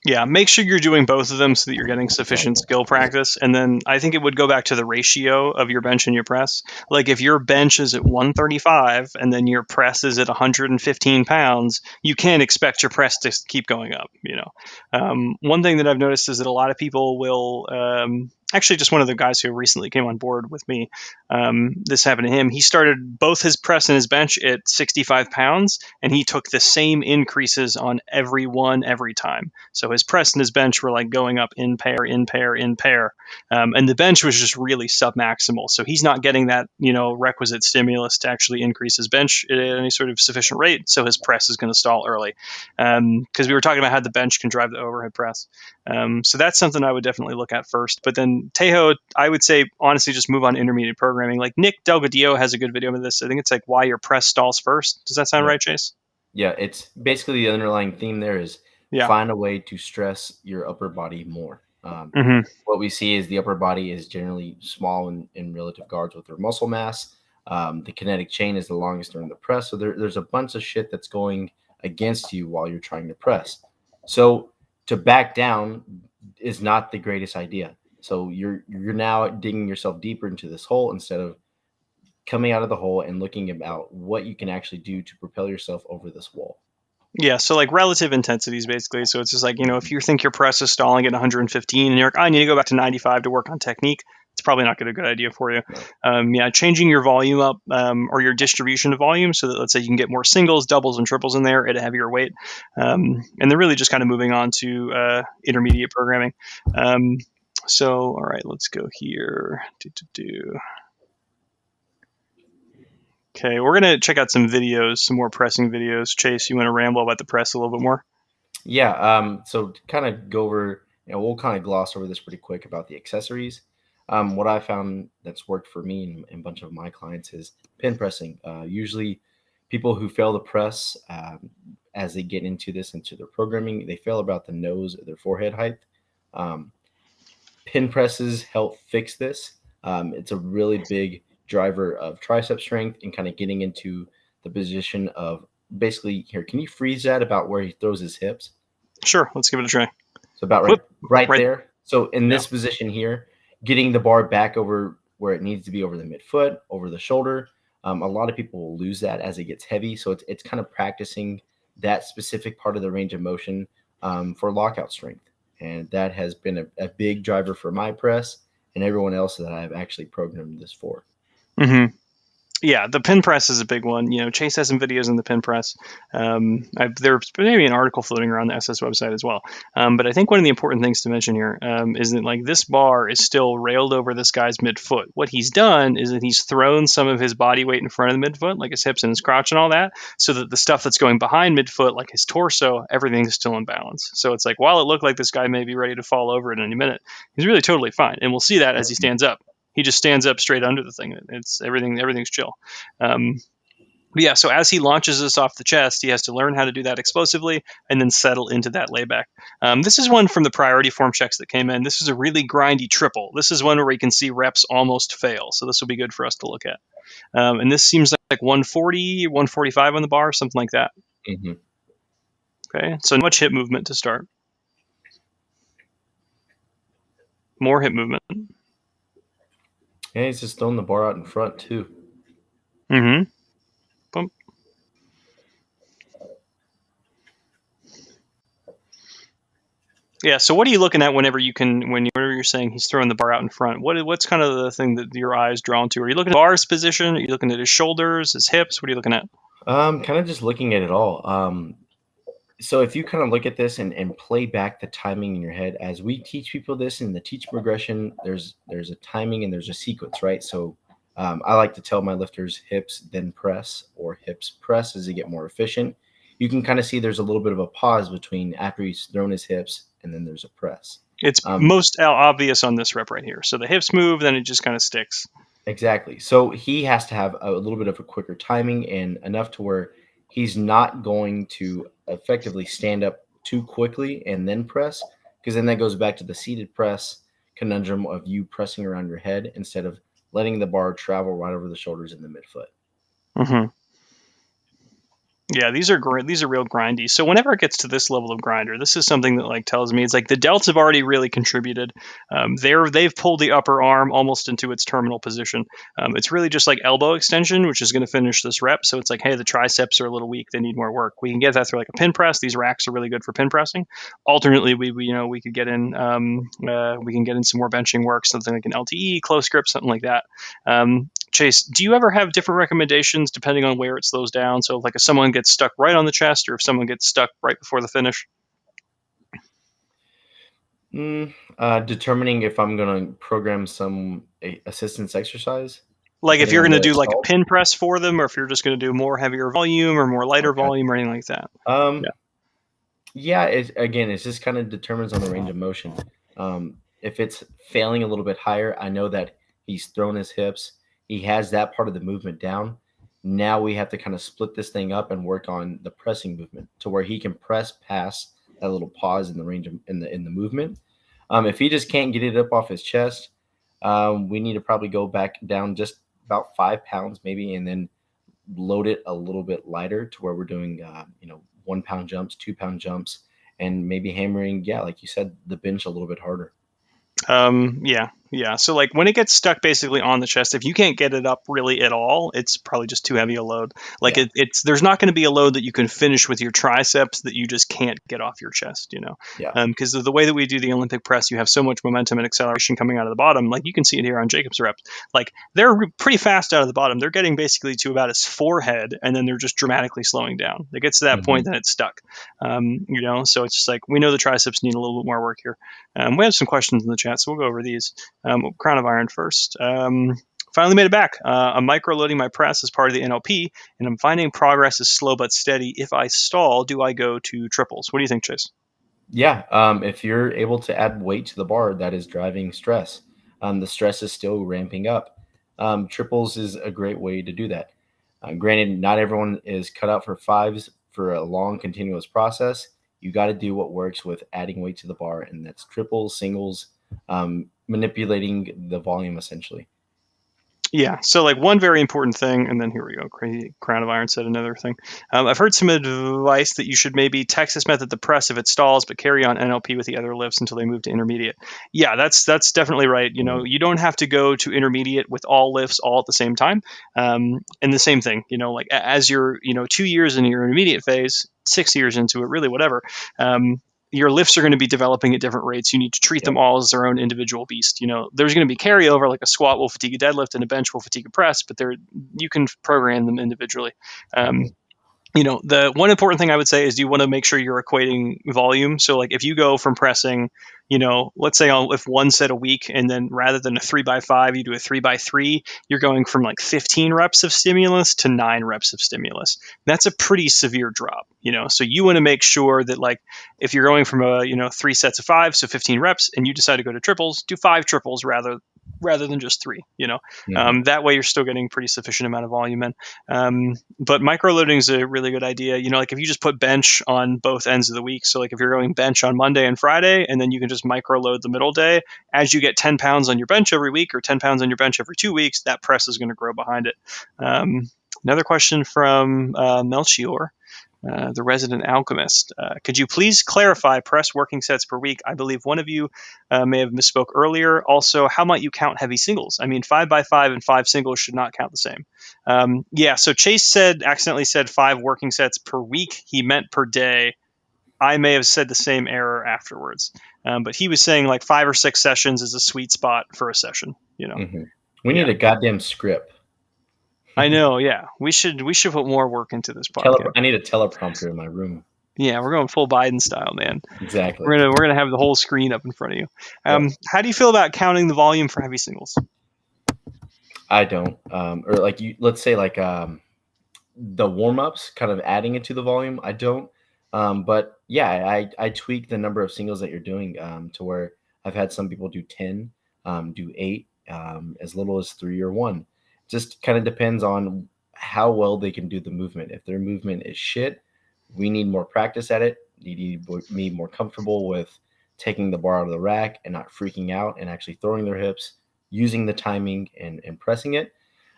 Yeah, make sure you're doing both of them so that you're getting sufficient skill practice. And then I think it would go back to the ratio of your bench and your press. Like if your bench is at 135 and then your press is at 115 pounds, you can't expect your press to keep going up. One thing that I've noticed is that a lot of people will. Actually, just one of the guys who recently came on board with me, this happened to him. He started both his press and his bench at 65 pounds, and he took the same increases on every one every time. So his press and his bench were like going up in pair, in pair, in pair. And the bench was just really submaximal. So he's not getting that, requisite stimulus to actually increase his bench at any sort of sufficient rate. So his press is going to stall early. Because we were talking about how the bench can drive the overhead press. So that's something I would definitely look at first. But then Tejo, I would say, honestly, just move on to intermediate programming. Like Nick Delgadillo has a good video of this. I think it's like why your press stalls first. Does that sound right, Chase? Yeah, it's basically the underlying theme there is find a way to stress your upper body more. What we see is the upper body is generally small in relative guards with their muscle mass. The kinetic chain is the longest during the press. So there's a bunch of shit that's going against you while you're trying to press. So to back down is not the greatest idea. So you're now digging yourself deeper into this hole instead of coming out of the hole and looking about what you can actually do to propel yourself over this wall. Yeah, so like relative intensities basically. So it's just like, if you think your press is stalling at 115 and you're like, I need to go back to 95 to work on technique, it's probably not a good idea for you. Changing your volume up or your distribution of volume so that let's say you can get more singles, doubles, and triples in there at a heavier weight. And then really just kind of moving on to intermediate programming. All right, let's go here. Okay, we're going to check out some videos, some more pressing videos. Chase, you want to ramble about the press a little bit more? Yeah. So to kind of go over, we'll kind of gloss over this pretty quick about the accessories. What I found that's worked for me and a bunch of my clients is pin pressing. Usually people who fail to press as they get into their programming, they fail about the nose or their forehead height. Pin presses help fix this. It's a really big driver of tricep strength and kind of getting into the position of basically here. Can you freeze that about where he throws his hips? Sure. Let's give it a try. So about right there. So in this position here, getting the bar back over where it needs to be over the midfoot, over the shoulder. A lot of people will lose that as it gets heavy. So it's kind of practicing that specific part of the range of motion for lockout strength. And that has been a big driver for my press and everyone else that I've actually programmed this for. Mm-hmm. Yeah, the pin press is a big one. Chase has some videos in the pin press. There's maybe an article floating around the SS website as well. But I think one of the important things to mention here is that like this bar is still railed over this guy's midfoot. What he's done is that he's thrown some of his body weight in front of the midfoot, like his hips and his crotch and all that, so that the stuff that's going behind midfoot, like his torso, everything's still in balance. So it's like while it looked like this guy may be ready to fall over in any minute, he's really totally fine. And we'll see that as he stands up. He just stands up straight under the thing. It's everything's chill. So as he launches this off the chest, he has to learn how to do that explosively and then settle into that layback. This is one from the priority form checks that came in. This is a really grindy triple. This is one where we can see reps almost fail. So this will be good for us to look at. And this seems like 140, 145 on the bar, something like that. Mm-hmm. Okay, so much hip movement to start. More hip movement. Yeah, he's just throwing the bar out in front too. Mm-hmm. Bump. Yeah. So what are you looking at whenever you're saying he's throwing the bar out in front? What's kind of the thing that your eye is drawn to? Are you looking at the bar's position? Are you looking at his shoulders, his hips? What are you looking at? Kind of just looking at it all. So if you kind of look at this and play back the timing in your head, as we teach people this in the teach progression, there's a timing and there's a sequence, right? So I like to tell my lifters hips, then press, or hips press as they get more efficient. You can kind of see there's a little bit of a pause between after he's thrown his hips and then there's a press. It's most obvious on this rep right here. So the hips move, then it just kind of sticks. Exactly. So he has to have a little bit of a quicker timing and enough to where he's not going to effectively stand up too quickly and then press, because then that goes back to the seated press conundrum of you pressing around your head instead of letting the bar travel right over the shoulders in the midfoot. Mm-hmm. Yeah, these are great. These are real grindy. So whenever it gets to this level of grinder, this is something that like tells me it's like the delts have already really contributed. They've pulled the upper arm almost into its terminal position. It's really just like elbow extension, which is going to finish this rep. So it's like, hey, the triceps are a little weak; they need more work. We can get that through like a pin press. These racks are really good for pin pressing. Alternately, we could get in we can get in some more benching work, something like an LTE, close grip, something like that. Chase, do you ever have different recommendations depending on where it slows down? So like if someone gets stuck right on the chest or if someone gets stuck right before the finish? Determining if I'm going to program some assistance exercise, Like if depending you're on going to where it do like a stalled. pin press for them, or if you're just going to do more heavier volume or more lighter Okay. volume or anything like that. Um, Yeah. yeah, it just kind of determines on the range of motion. If it's failing a little bit higher, I know that he's thrown his hips. He has that part of the movement down. Now we have to kind of split this thing up and work on the pressing movement to where he can press past that little pause in the range of, in the movement. If he just can't get it up off his chest, we need to probably go back down just about 5 pounds maybe, and then load it a little bit lighter to where we're doing 1 pound jumps, 2 pound jumps, and maybe hammering, yeah, like you said, the bench a little bit harder. Yeah. So like when it gets stuck basically on the chest, if you can't get it up really at all, it's probably just too heavy a load. Like Yeah. it's there's not going to be a load that you can finish with your triceps that you just can't get off your chest, Yeah. because the way that we do the Olympic press, you have so much momentum and acceleration coming out of the bottom. Like you can see it here on Jacob's reps. Like they're pretty fast out of the bottom. They're getting basically to about his forehead, and then they're just dramatically slowing down. It gets to that point, then it's stuck. So it's just like we know the triceps need a little bit more work here. We have some questions in the chat, so we'll go over these. Crown of Iron first. Finally made it back. I'm micro-loading my press as part of the NLP, and I'm finding progress is slow but steady. If I stall, do I go to triples? What do you think, Chase? Yeah. If you're able to add weight to the bar, that is driving stress. The stress is still ramping up. Triples is a great way to do that. Granted, not everyone is cut out for fives for a long, continuous process. You got to do what works with adding weight to the bar, and that's triples, singles, manipulating the volume essentially. Yeah. So like one very important thing, and then here we go. Crown of Iron said another thing. I've heard some advice that you should maybe text this method to press if it stalls, but carry on NLP with the other lifts until they move to intermediate. Yeah, that's definitely right. You don't have to go to intermediate with all lifts all at the same time. And the same thing, like as you're 2 years into your intermediate phase, 6 years into it, really whatever. Your lifts are going to be developing at different rates. You need to treat them all as their own individual beast. There's going to be carryover, like a squat will fatigue a deadlift and a bench will fatigue a press, but you can program them individually. The one important thing I would say is you want to make sure you're equating volume. So like if you go from pressing, let's say if one set a week, and then rather than a 3x5, you do a 3x3, you're going from like 15 reps of stimulus to 9 reps of stimulus. That's a pretty severe drop, so you want to make sure that like if you're going from 3 sets of 5, so 15 reps, and you decide to go to triples, do 5 triples rather than just 3. That way you're still getting pretty sufficient amount of volume in. But micro-loading is a really good idea. Like if you just put bench on both ends of the week, so like if you're going bench on Monday and Friday, and then you can just micro-load the middle day, as you get 10 pounds on your bench every week or 10 pounds on your bench every 2 weeks, that press is going to grow behind it. Another question from Melchior. The resident alchemist. Could you please clarify press working sets per week? I believe one of you may have misspoke earlier. Also, how might you count heavy singles? I mean, 5x5 and 5 singles should not count the same. So Chase accidentally said 5 working sets per week. He meant per day. I may have said the same error afterwards. But he was saying like 5 or 6 sessions is a sweet spot for a session. We need a goddamn script. I know, yeah. We should put more work into this podcast. I need a teleprompter in my room. Yeah, we're going full Biden style, man. Exactly. We're gonna have the whole screen up in front of you. Yep. How do you feel about counting the volume for heavy singles? I don't. Or like let's say like the warm ups, kind of adding it to the volume. I don't. But yeah, I tweak the number of singles that you're doing to where I've had some people do 10, do 8, as little as 3 or 1. Just kind of depends on how well they can do the movement. If their movement is shit, we need more practice at it. You need me more comfortable with taking the bar out of the rack and not freaking out and actually throwing their hips, using the timing and pressing it.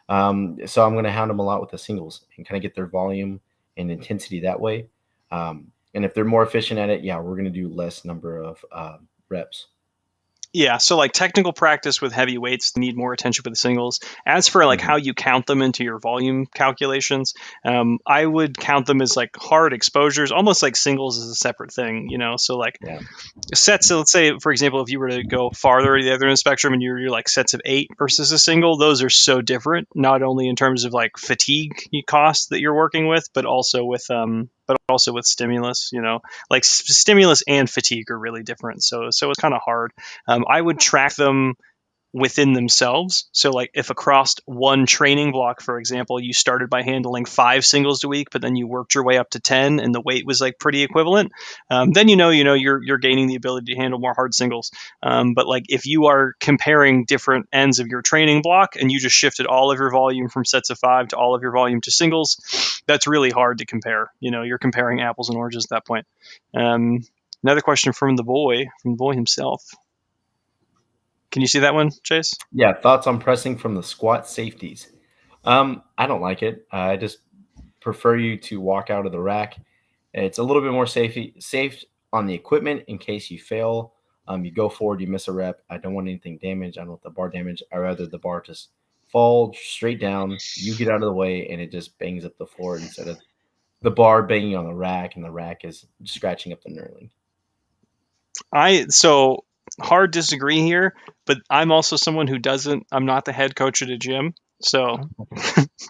So I'm going to hound them a lot with the singles and kind of get their volume and intensity that way. And if they're more efficient at it, yeah, we're going to do less number of reps. Yeah, so like technical practice with heavy weights need more attention with the singles. As for like Hmm. how you count them into your volume calculations, I would count them as like hard exposures, almost like singles is a separate thing, you know. So like Yeah. sets, so let's say for example, if you were to go farther to the other end of the spectrum and you're like sets of 8 versus a single, those are so different, not only in terms of like fatigue costs that you're working with, but also with stimulus, you know, like stimulus and fatigue are really different, so it's kind of hard. I would track them within themselves. So, like, if across one training block, for example, you started by handling 5 singles a week, but then you worked your way up to 10, and the weight was like pretty equivalent, then you're gaining the ability to handle more hard singles. But like, if you are comparing different ends of your training block and you just shifted all of your volume from sets of 5 to all of your volume to singles, that's really hard to compare. You know, you're comparing apples and oranges at that point. Another question from the boy himself. Can you see that one, Chase? Yeah. Thoughts on pressing from the squat safeties? I don't like it. I just prefer you to walk out of the rack. It's a little bit more safe on the equipment in case you fail. You go forward, you miss a rep. I don't want anything damaged. I don't want the bar damaged. I rather the bar just fall straight down. You get out of the way, and it just bangs up the floor instead of the bar banging on the rack, and the rack is scratching up the knurling. So hard disagree here, but I'm also someone who doesn't. I'm not the head coach at a gym, so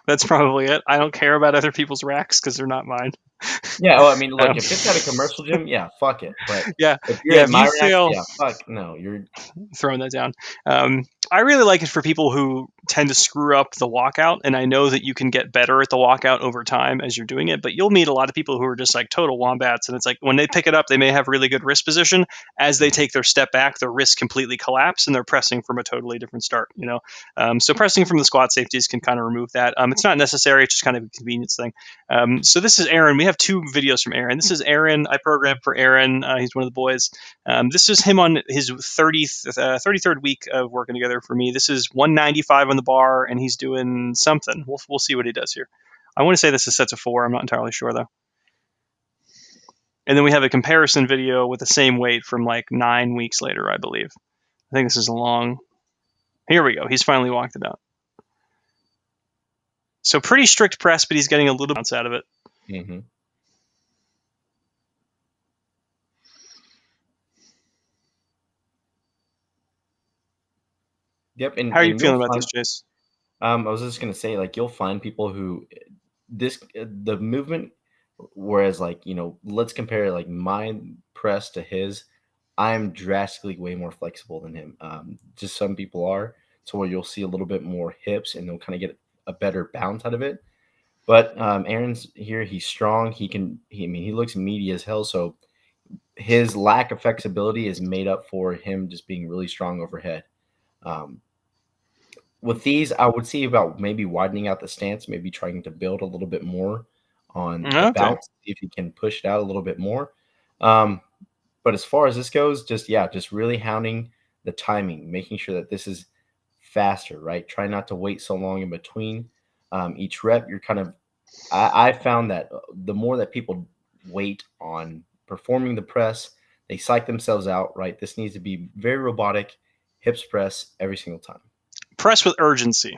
that's probably it. I don't care about other people's racks because they're not mine. Yeah, well, I mean, look, Um, if it's at a commercial gym, yeah, fuck it. But yeah, if you're yeah. in If my you racks, fail, yeah, fuck no. You're throwing that down. I really like it for people who tend to screw up the walkout, and I know that you can get better at the walkout over time as you're doing it. But you'll meet a lot of people who are just like total wombats, and it's like when they pick it up, they may have really good wrist position. As they take their step back, their wrists completely collapse, and they're pressing from a totally different start. You know, so pressing from the squat safeties can kind of remove that. It's not necessary; it's just kind of a convenience thing. So this is Aaron. We have 2 videos from Aaron. This is Aaron. I programmed for Aaron. He's one of the boys. This is him on his 33rd week of working together for me. This is 195 on the bar, and he's doing something. We'll see what he does here. I want to say this is sets of 4. I'm not entirely sure, though. And then we have a comparison video with the same weight from like 9 weeks later, I believe. I think this is long. Here we go. He's finally walked it out. So pretty strict press, but he's getting a little bounce out of it. mm-hmm. Yep, How are you and you'll feeling about this, find. Chase? I was just gonna say, like, you'll find people who the movement, whereas like let's compare like my press to his. I'm drastically way more flexible than him. Just some people are, so where you'll see a little bit more hips, and they'll kind of get a better bounce out of it. But Aaron's here. He's strong. I mean, he looks meaty as hell. So his lack of flexibility is made up for him just being really strong overhead. Um, with these, I would see about maybe widening out the stance, maybe trying to build a little bit more on the Okay. bounce, see if you can push it out a little bit more. Um, but as far as this goes, just really hounding the timing, making sure that this is faster, right? Try not to wait so long in between each rep. You're kind of, I found that the more that people wait on performing the press, they psych themselves out, right? This needs to be very robotic, hips press every single time. Press with urgency.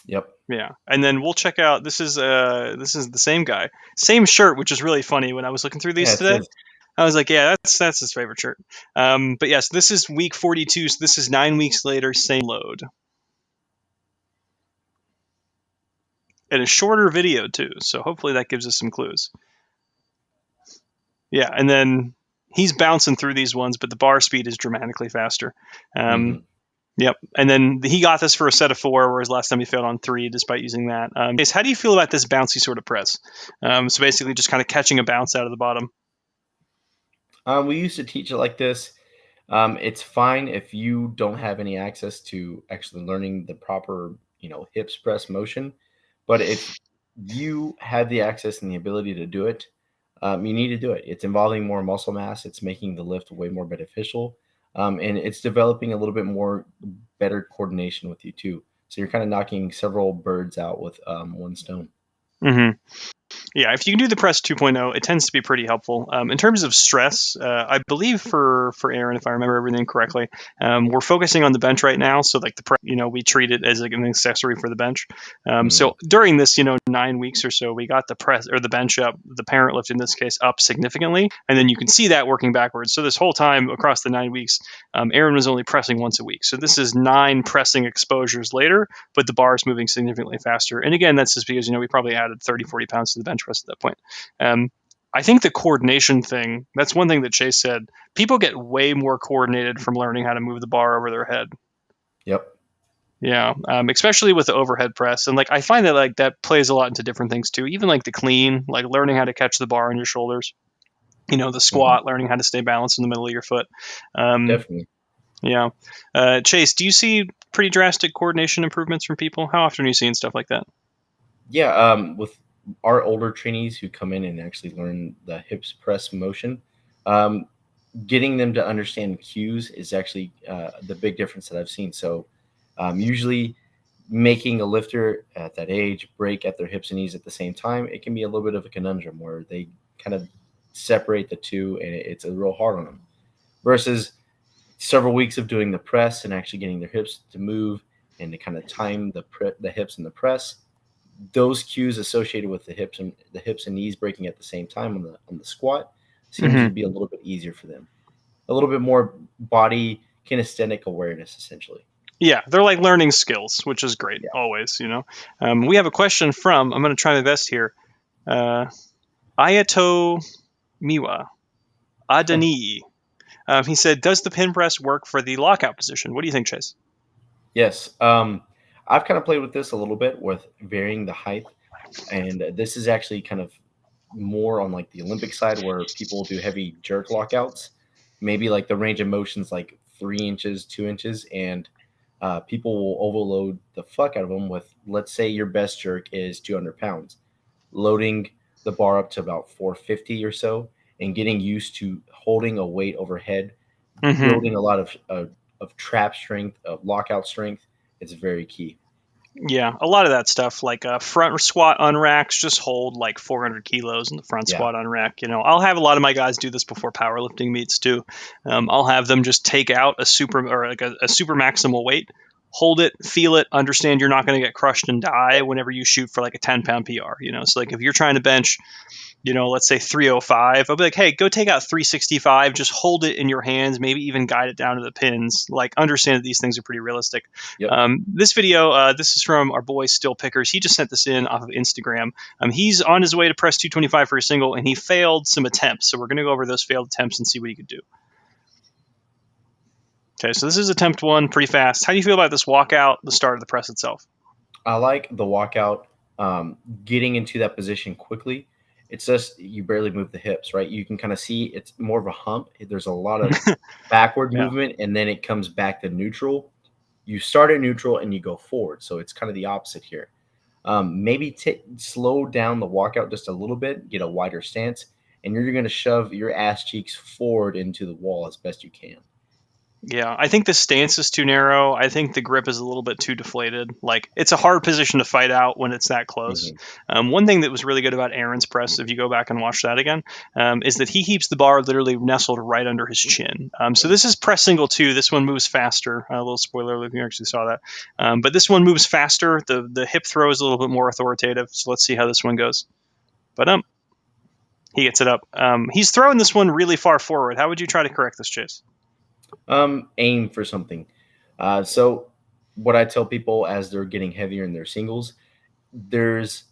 Yep. Yeah, and then we'll check out. This is the same guy, same shirt, which is really funny. When I was looking through Yeah, these it today, says. I was like, yeah, that's his favorite shirt. But yes, this is week 42. So this is 9 weeks later, same load, and a shorter video too. So hopefully that gives us some clues. Yeah, and then he's bouncing through these ones, but the bar speed is dramatically faster. Um, Mhm. Yep. And then he got this for a set of 4, whereas last time he failed on 3 despite using that. Chase, how do you feel about this bouncy sort of press? So basically just kind of catching a bounce out of the bottom. We used to teach it like this. It's fine if you don't have any access to actually learning the proper, hips press motion. But if you have the access and the ability to do it, you need to do it. It's involving more muscle mass. It's making the lift way more beneficial, and it's developing a little bit more better coordination with you too. So you're kind of knocking several birds out with one stone. Mm-hmm. Yeah, if you can do the press 2.0, it tends to be pretty helpful. In terms of stress, I believe for Aaron, if I remember everything correctly, we're focusing on the bench right now. So like the press, we treat it as like an accessory for the bench. Mhm. So during this, 9 weeks or so, we got the press or the bench up, the parent lift in this case, up significantly, and then you can see that working backwards. So this whole time across the 9 weeks, Aaron was only pressing once a week. So this is 9 pressing exposures later, but the bar is moving significantly faster. And again, that's just because, we probably added 30, 40 pounds to the bench press at that point. I think the coordination thing, that's one thing that Chase said. People get way more coordinated from learning how to move the bar over their head. Yep. Yeah, especially with the overhead press. And like I find that like that plays a lot into different things too. Even like the clean, like learning how to catch the bar on your shoulders. The Mhm. squat, learning how to stay balanced in the middle of your foot. Definitely. Yeah. Chase, do you see pretty drastic coordination improvements from people? How often are you seeing stuff like that? Yeah, with our older trainees who come in and actually learn the hips press motion, um, getting them to understand cues is actually the big difference that I've seen. So, usually making a lifter at that age break at their hips and knees at the same time, it can be a little bit of a conundrum where they kind of separate the two and it's a real hard on them. Versus several weeks of doing the press and actually getting their hips to move and to kind of time the hips and the press, those cues associated with the hips and knees breaking at the same time on the squat seems Mm-hmm. to be a little bit easier for them. A little bit more body kinesthetic awareness, essentially. Yeah, they're like learning skills, which is great Yeah. always. We have a question from, I'm going to try my best here, uh, Ayato Miwa Adani. He said, does the pin press work for the lockout position? What do you think, Chase? Yes. I've kind of played with this a little bit with varying the height, and this is actually kind of more on like the Olympic side where people do heavy jerk lockouts. Maybe like the range of motion's like 3 inches, 2 inches, and people will overload the fuck out of them with, let's say your best jerk is 200 pounds, loading the bar up to about 450 or so, and getting used to holding a weight overhead, Mm-hmm. building a lot of trap strength, of lockout strength. It's very key. Yeah, a lot of that stuff, like front squat unracks, just hold like 400 kilos in the front Yeah. squat unrack. I'll have a lot of my guys do this before powerlifting meets too. I'll have them just take out a super or like a super maximal weight, hold it, feel it, understand you're not going to get crushed and die whenever you shoot for like a 10-pound PR. So like if you're trying to bench, let's say 305, I'll be like, hey, go take out 365, just hold it in your hands, maybe even guide it down to the pins. Like, understand that these things are pretty realistic. Yep. This video, this is from our boy Still Pickers. He just sent this in off of Instagram. He's on his way to press 225 for a single, and he failed some attempts. So we're going to go over those failed attempts and see what he could do. Okay, so this is attempt 1, pretty fast. How do you feel about this walkout, the start of the press itself? I like the walkout, getting into that position quickly. It's just you barely move the hips, right? You can kind of see it's more of a hump. There's a lot of backward Yeah. movement, and then it comes back to neutral. You start at neutral and you go forward. So it's kind of the opposite here. Maybe slow down the walkout just a little bit, get a wider stance, and you're going to shove your ass cheeks forward into the wall as best you can. Yeah, I think the stance is too narrow. I think the grip is a little bit too deflated. Like, it's a hard position to fight out when it's that close. Mhm. One thing that was really good about Aaron's press, if you go back and watch that again, is that he keeps the bar literally nestled right under his chin. So this is press single 2. This one moves faster. A little spoiler alert if you actually saw that. But this one moves faster. The hip throw is a little bit more authoritative. So let's see how this one goes. But he gets it up. He's throwing this one really far forward. How would you try to correct this, Chase? Aim for something. So, what I tell people as they're getting heavier in their singles, there's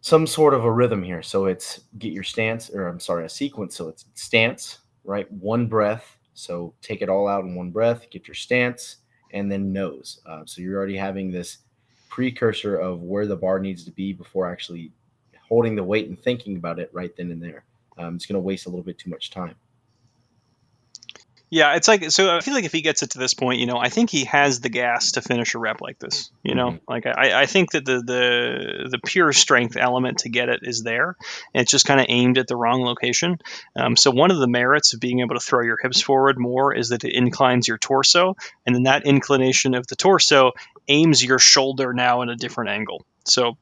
some sort of a rhythm here. So it's get your stance, or I'm sorry, a sequence. So it's stance, right? One breath. So take it all out in one breath, get your stance, and then nose. So you're already having this precursor of where the bar needs to be before actually holding the weight and thinking about it right then and there. It's going to waste a little bit too much time. Yeah, it's like, so I feel like if he gets it to this point, I think he has the gas to finish a rep like this. Like I think that the pure strength element to get it is there, and it's just kind of aimed at the wrong location. So one of the merits of being able to throw your hips forward more is that it inclines your torso, and then that inclination of the torso aims your shoulder now in a different angle. So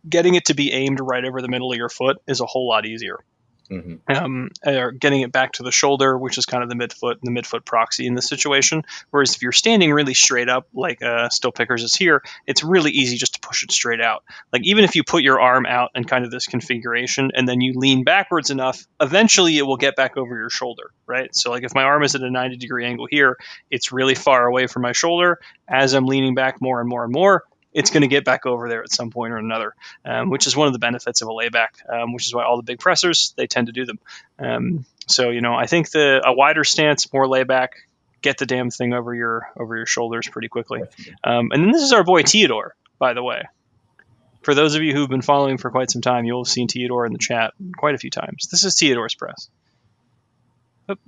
getting it to be aimed right over the middle of your foot is a whole lot easier. Or getting it back to the shoulder, which is kind of the midfoot proxy in this situation. Whereas if you're standing really straight up, like Still Pickers is here, it's really easy just to push it straight out. Like even if you put your arm out in kind of this configuration and then you lean backwards enough, eventually it will get back over your shoulder, right? So like if my arm is at a 90-degree angle here, it's really far away from my shoulder. As I'm leaning back more and more and more, it's going to get back over there at some point or another, which is one of the benefits of a layback, which is why all the big pressers, they tend to do them. So, I think a wider stance, more layback, get the damn thing over your shoulders pretty quickly. And then this is our boy Theodore, by the way. For those of you who've been following for quite some time, you'll have seen Theodore in the chat quite a few times. This is Theodore's press. Oop.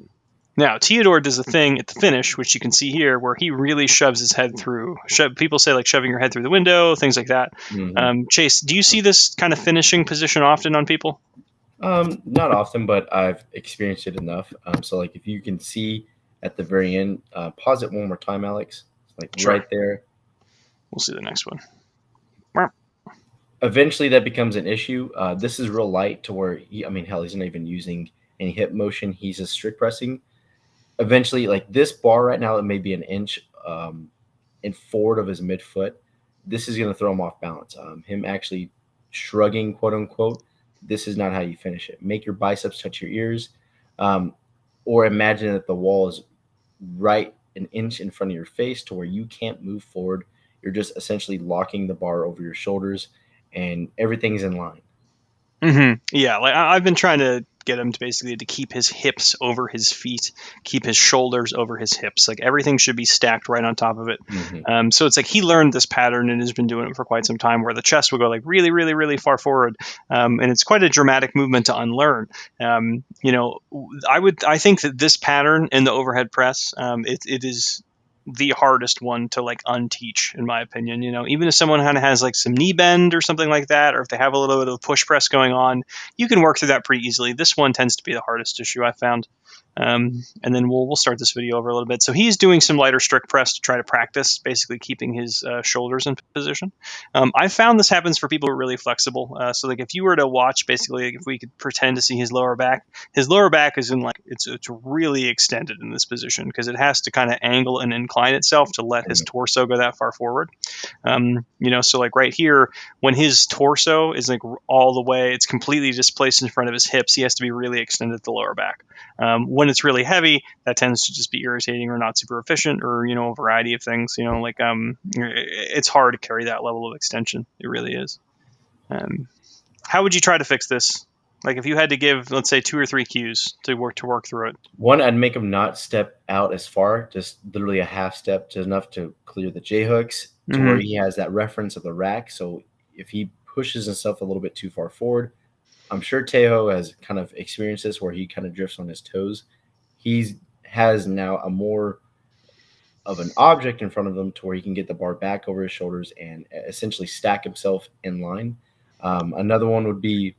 Now, Theodore does a thing at the finish, which you can see here, where he really shoves his head through. People say like shoving your head through the window, things like that. Chase, do you see this kind of finishing position often on people? Not often, but I've experienced it enough. So like if you can see at the very end, pause it one more time, Alex. Like sure. Right there. We'll see the next one. Eventually that becomes an issue. This is real light to where, he's not even using any hip motion. He's just strict pressing. Eventually, like this bar right now, it may be an inch in forward of his midfoot. This is going to throw him off balance. Him actually shrugging, quote unquote, this is not how you finish it. Make your biceps touch your ears, or imagine that the wall is right an inch in front of your face to where you can't move forward. You're just essentially locking the bar over your shoulders, and everything's in line. Yeah, like I've been trying to get him to basically to keep his hips over his feet, keep his shoulders over his hips. Like everything should be stacked right on top of it. So it's like he learned this pattern and has been doing it for quite some time, where the chest will go like really, really, really far forward, and it's quite a dramatic movement to unlearn. I think that this pattern in the overhead press, it is the hardest one to like unteach, in my opinion. Even if someone kind of has like some knee bend or something like that, or if they have a little bit of push press going on, you can work through that pretty easily. This one tends to be the hardest issue I found. And then we'll start this video over a little bit. So he's doing some lighter strict press to try to practice basically keeping his shoulders in position. I found this happens for people who are really flexible. So like if you were to watch, basically, like if we could pretend to see his lower back is in like it's really extended in this position because it has to kind of angle and incline itself to let his torso go that far forward. So like right here, when his torso is like all the way, it's completely displaced in front of his hips, he has to be really extended at the lower back. When it's really heavy, that tends to just be irritating or not super efficient, or a variety of things. It's hard to carry that level of extension. It really is. How would you try to fix this? Like if you had to give, let's say, 2 or 3 cues to work through it. One, I'd make him not step out as far, just literally a half step, just enough to clear the J hooks to where he has that reference of the rack. So if he pushes himself a little bit too far forward, I'm sure Tejo has kind of experienced this where he kind of drifts on his toes. He has now a more of an object in front of him to where he can get the bar back over his shoulders and essentially stack himself in line. Another one would be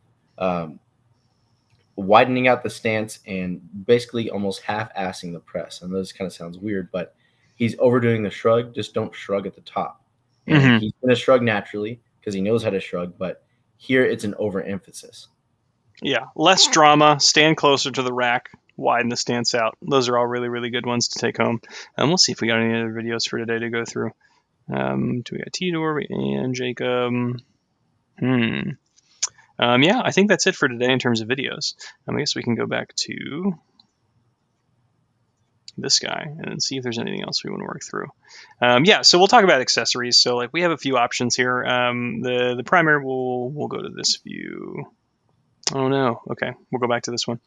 widening out the stance and basically almost half-assing the press. I know this kind of sounds weird, but he's overdoing the shrug. Just don't shrug at the top. And he's going to shrug naturally because he knows how to shrug, but here it's an overemphasis. Yeah, less drama, stand closer to the rack, widen the stance out. Those are all really, really good ones to take home. And we'll see if we got any other videos for today to go through. Do we got Theodore and Jacob? Yeah, I think that's it for today in terms of videos. I guess we can go back to this guy and see if there's anything else we want to work through. So we'll talk about accessories. So like we have a few options here. The primary, we'll go to this view. Oh no. Okay, we'll go back to this one.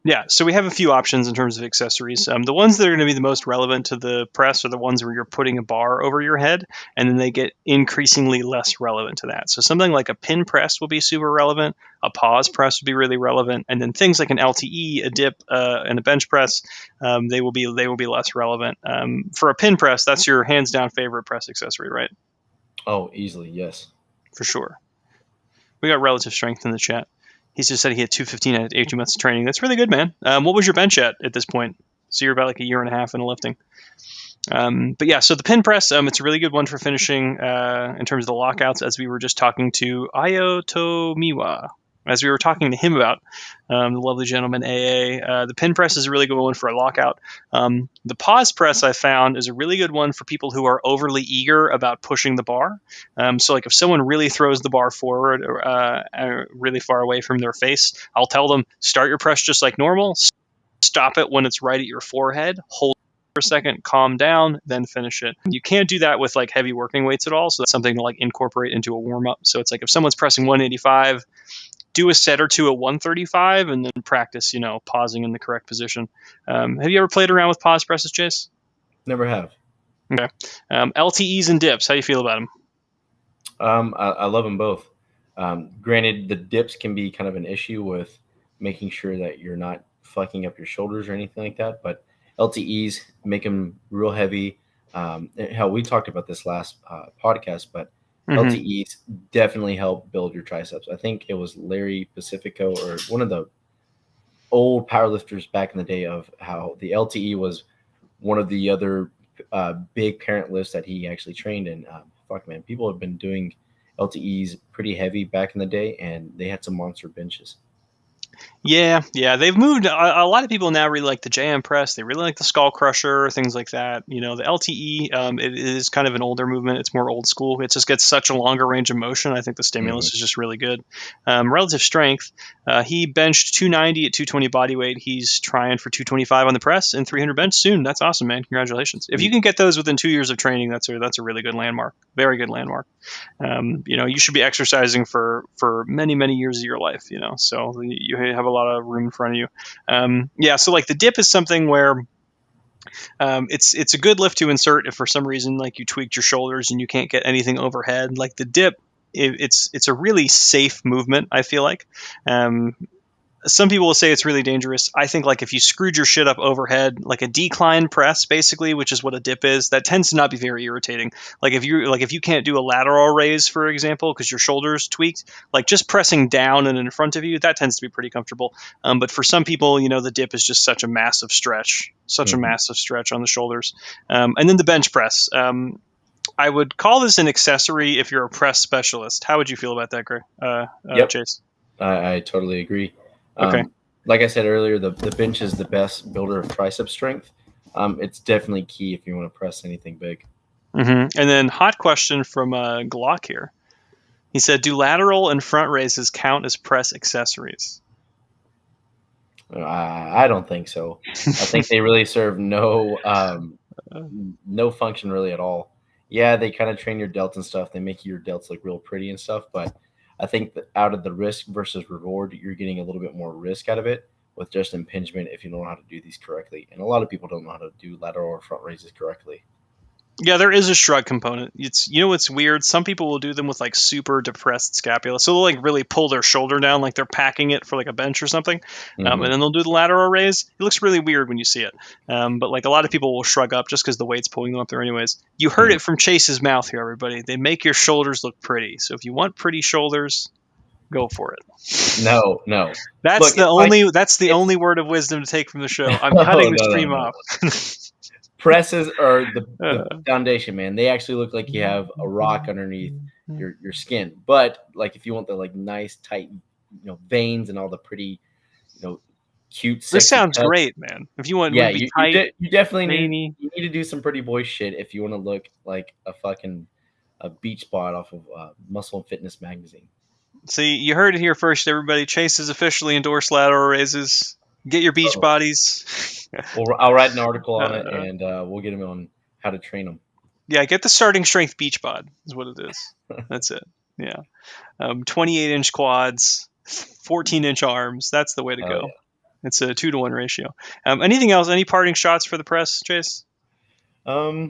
Yeah, so we have a few options in terms of accessories. The ones that are going to be the most relevant to the press are the ones where you're putting a bar over your head, and then they get increasingly less relevant to that. So something like a pin press will be super relevant. A pause press would be really relevant, and then things like an LTE, a dip, and a bench press, they will be less relevant. For a pin press, that's your hands down favorite press accessory, right? Oh, easily, yes. For sure. We got relative strength in the chat. He's just said he had 215 at 8 months of training. That's really good, man. What was your bench at this point? So you're about like a year and a half into lifting. But yeah, so the pin press, it's a really good one for finishing in terms of the lockouts, as we were just talking to Ayo Tomiwa. As we were talking to him about, the lovely gentleman AA, the pin press is a really good one for a lockout. The pause press I found is a really good one for people who are overly eager about pushing the bar. So like if someone really throws the bar forward, really far away from their face, I'll tell them, start your press just like normal, stop it when it's right at your forehead, hold for a second, calm down, then finish it. You can't do that with like heavy working weights at all, so that's something to like incorporate into a warm-up. So it's like if someone's pressing 185, do a set or two at 135 and then practice, pausing in the correct position. Have you ever played around with pause presses, Chase? Never have. Okay. LTEs and dips, how do you feel about them? I love them both. Granted, the dips can be kind of an issue with making sure that you're not fucking up your shoulders or anything like that, but LTEs make them real heavy. Hell, we talked about this last podcast, but LTEs definitely help build your triceps. I think it was Larry Pacifico or one of the old powerlifters back in the day of how the LTE was one of the other big parent lifts that he actually trained in. Fuck, man, people have been doing LTEs pretty heavy back in the day, and they had some monster benches. Yeah, they've moved. A lot of people now really like the JM press. They really like the skull crusher, things like that. The LTE, it is kind of an older movement. It's more old school. It just gets such a longer range of motion. I think the stimulus is just really good. Relative strength, he benched 290 at 220 body weight. He's trying for 225 on the press and 300 bench soon. That's awesome, man. Congratulations. If you can get those within 2 years of training, that's a really good landmark. Very good landmark. You should be exercising for many, many years of your life, so you have a lot of room in front of you. So like the dip is something where it's a good lift to insert if for some reason like you tweaked your shoulders and you can't get anything overhead. Like the dip, it's a really safe movement, I feel like. Some people will say it's really dangerous. I think like if you screwed your shit up overhead, like a decline press, basically, which is what a dip is, that tends to not be very irritating. Like if you can't do a lateral raise, for example, because your shoulder's tweaked, like just pressing down and in front of you, that tends to be pretty comfortable. But for some people, the dip is just such a massive stretch, a massive stretch on the shoulders. And then the bench press. I would call this an accessory if you're a press specialist. How would you feel about that, Greg? Chase? I totally agree. Okay. Like I said earlier, the bench is the best builder of tricep strength. It's definitely key if you want to press anything big. And then hot question from Glock here. He said, do lateral and front raises count as press accessories? I don't think so. I think they really serve no function really at all. Yeah, they kind of train your delts and stuff. They make your delts look real pretty and stuff, but I think that out of the risk versus reward, you're getting a little bit more risk out of it with just impingement if you don't know how to do these correctly. And a lot of people don't know how to do lateral or front raises correctly. Yeah, there is a shrug component. It's what's weird. Some people will do them with like super depressed scapula, so they'll like really pull their shoulder down, like they're packing it for like a bench or something, and then they'll do the lateral raise. It looks really weird when you see it, but like a lot of people will shrug up just because the weight's pulling them up there anyways. You heard it from Chase's mouth here, everybody. They make your shoulders look pretty. So if you want pretty shoulders, go for it. No. That's the only word of wisdom to take from the show. I'm cutting the stream off. Presses are the foundation, man. They actually look like you have a rock underneath your skin. But like if you want the like nice tight, veins and all the pretty, cute. This sounds cuts, great, man. If you want, you definitely need to do some pretty boy shit if you want to look like a beach bod off of Muscle and Fitness magazine. See, you heard it here first, everybody. Chase has officially endorsed lateral raises. Get your beach bodies. I'll write an article on it, and we'll get them on how to train them. Yeah, get the starting strength beach bod is what it is. That's it. Yeah. 28-inch quads, 14-inch arms. That's the way to Oh go. It's a 2-to-1 ratio. Anything else? Any parting shots for the press, Chase? yeah.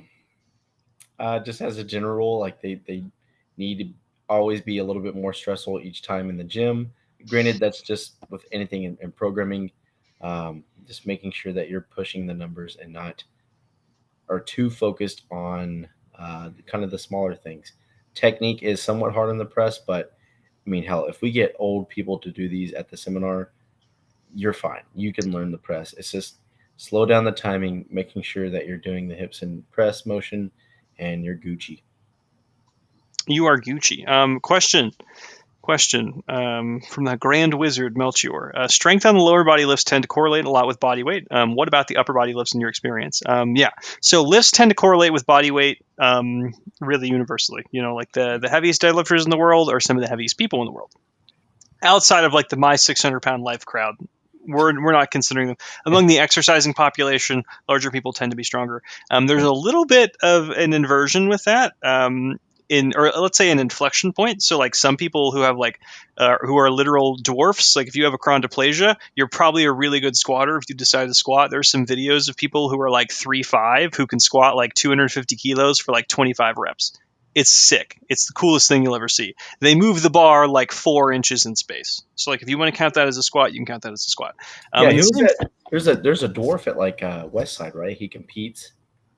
Just as a general rule, like they need to always be a little bit more stressful each time in the gym. Granted, that's just with anything in programming. Just making sure that you're pushing the numbers and not are too focused on kind of the smaller things. Technique is somewhat hard on the press, but I mean, hell, if we get old people to do these at the seminar, you're fine. You can learn the press. It's just slow down the timing, making sure that you're doing the hips and press motion, and you're Gucci. You are Gucci. Question from the Grand Wizard Melchior. Strength on the lower body lifts tend to correlate a lot with body weight. What about the upper body lifts in your experience? Yeah, so lifts tend to correlate with body weight really universally. Like the heaviest deadlifters in the world are some of the heaviest people in the world. Outside of like the my 600-pound life crowd, we're not considering them. Among the exercising population, larger people tend to be stronger. There's a little bit of an inversion with that. Or let's say an inflection point. So like some people who have who are literal dwarfs, like if you have achondroplasia, you're probably a really good squatter if you decide to squat. There's some videos of people who are like 3'5" who can squat like 250 kilos for like 25 reps. It's sick. It's the coolest thing you'll ever see. They move the bar like 4 inches in space. So like if you want to count that as a squat, you can count that as a squat. Yeah, who's that? There's a dwarf at like West Side, right? He competes.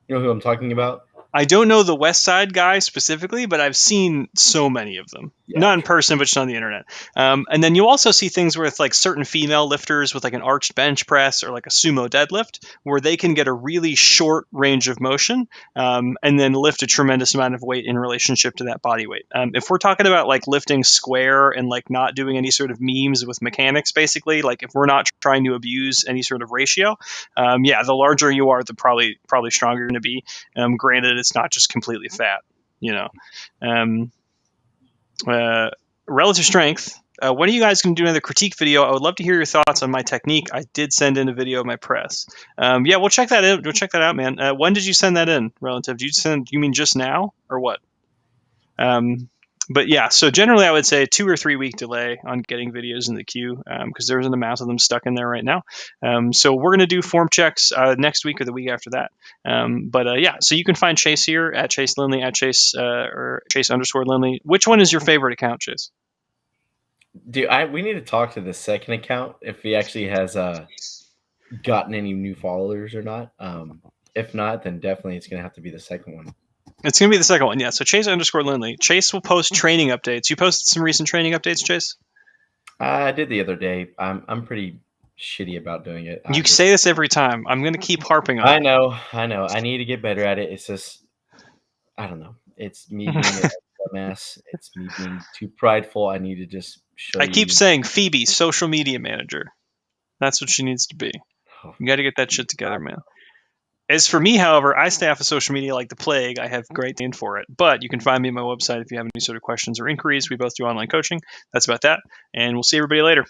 You know who I'm talking about? I don't know the West Side guy specifically, but I've seen so many of them. Yeah, Not in person, but just on the internet. And then you also see things with like certain female lifters with like an arched bench press or like a sumo deadlift, where they can get a really short range of motion and then lift a tremendous amount of weight in relationship to that body weight. If we're talking about like lifting square and like not doing any sort of memes with mechanics, basically, like if we're not trying to abuse any sort of ratio, yeah, the larger you are, the probably stronger you're going to be. Granted, it's not just completely fat, relative strength. When are you guys going to do another critique video? I would love to hear your thoughts on my technique. I did send in a video of my press. Yeah, we'll check that in. We'll check that out, man. When did you send that in, relative? You mean just now or what? But yeah, so generally I would say 2 or 3 week delay on getting videos in the queue because there's an amount of them stuck in there right now. So we're going to do form checks next week or the week after that. But yeah, so you can find Chase here at Chase Lindley, at Chase or Chase_Lindley. Which one is your favorite account, Chase? Dude, we need to talk to the second account if he actually has gotten any new followers or not. If not, then definitely it's going to have to be the second one. It's going to be the second one, yeah. So Chase_Lindley. Chase will post training updates. You posted some recent training updates, Chase? I did the other day. I'm pretty shitty about doing it. You say this every time. I'm going to keep harping on it. I know. I need to get better at it. It's just, I don't know. It's me being a dumbass. It's me being too prideful. I need to just show I keep saying Phoebe, social media manager. That's what she needs to be. You got to get that shit together, man. As for me, however, I stay off of social media like the plague. I have great demand for it. But you can find me on my website if you have any sort of questions or inquiries. We both do online coaching. That's about that. And we'll see everybody later.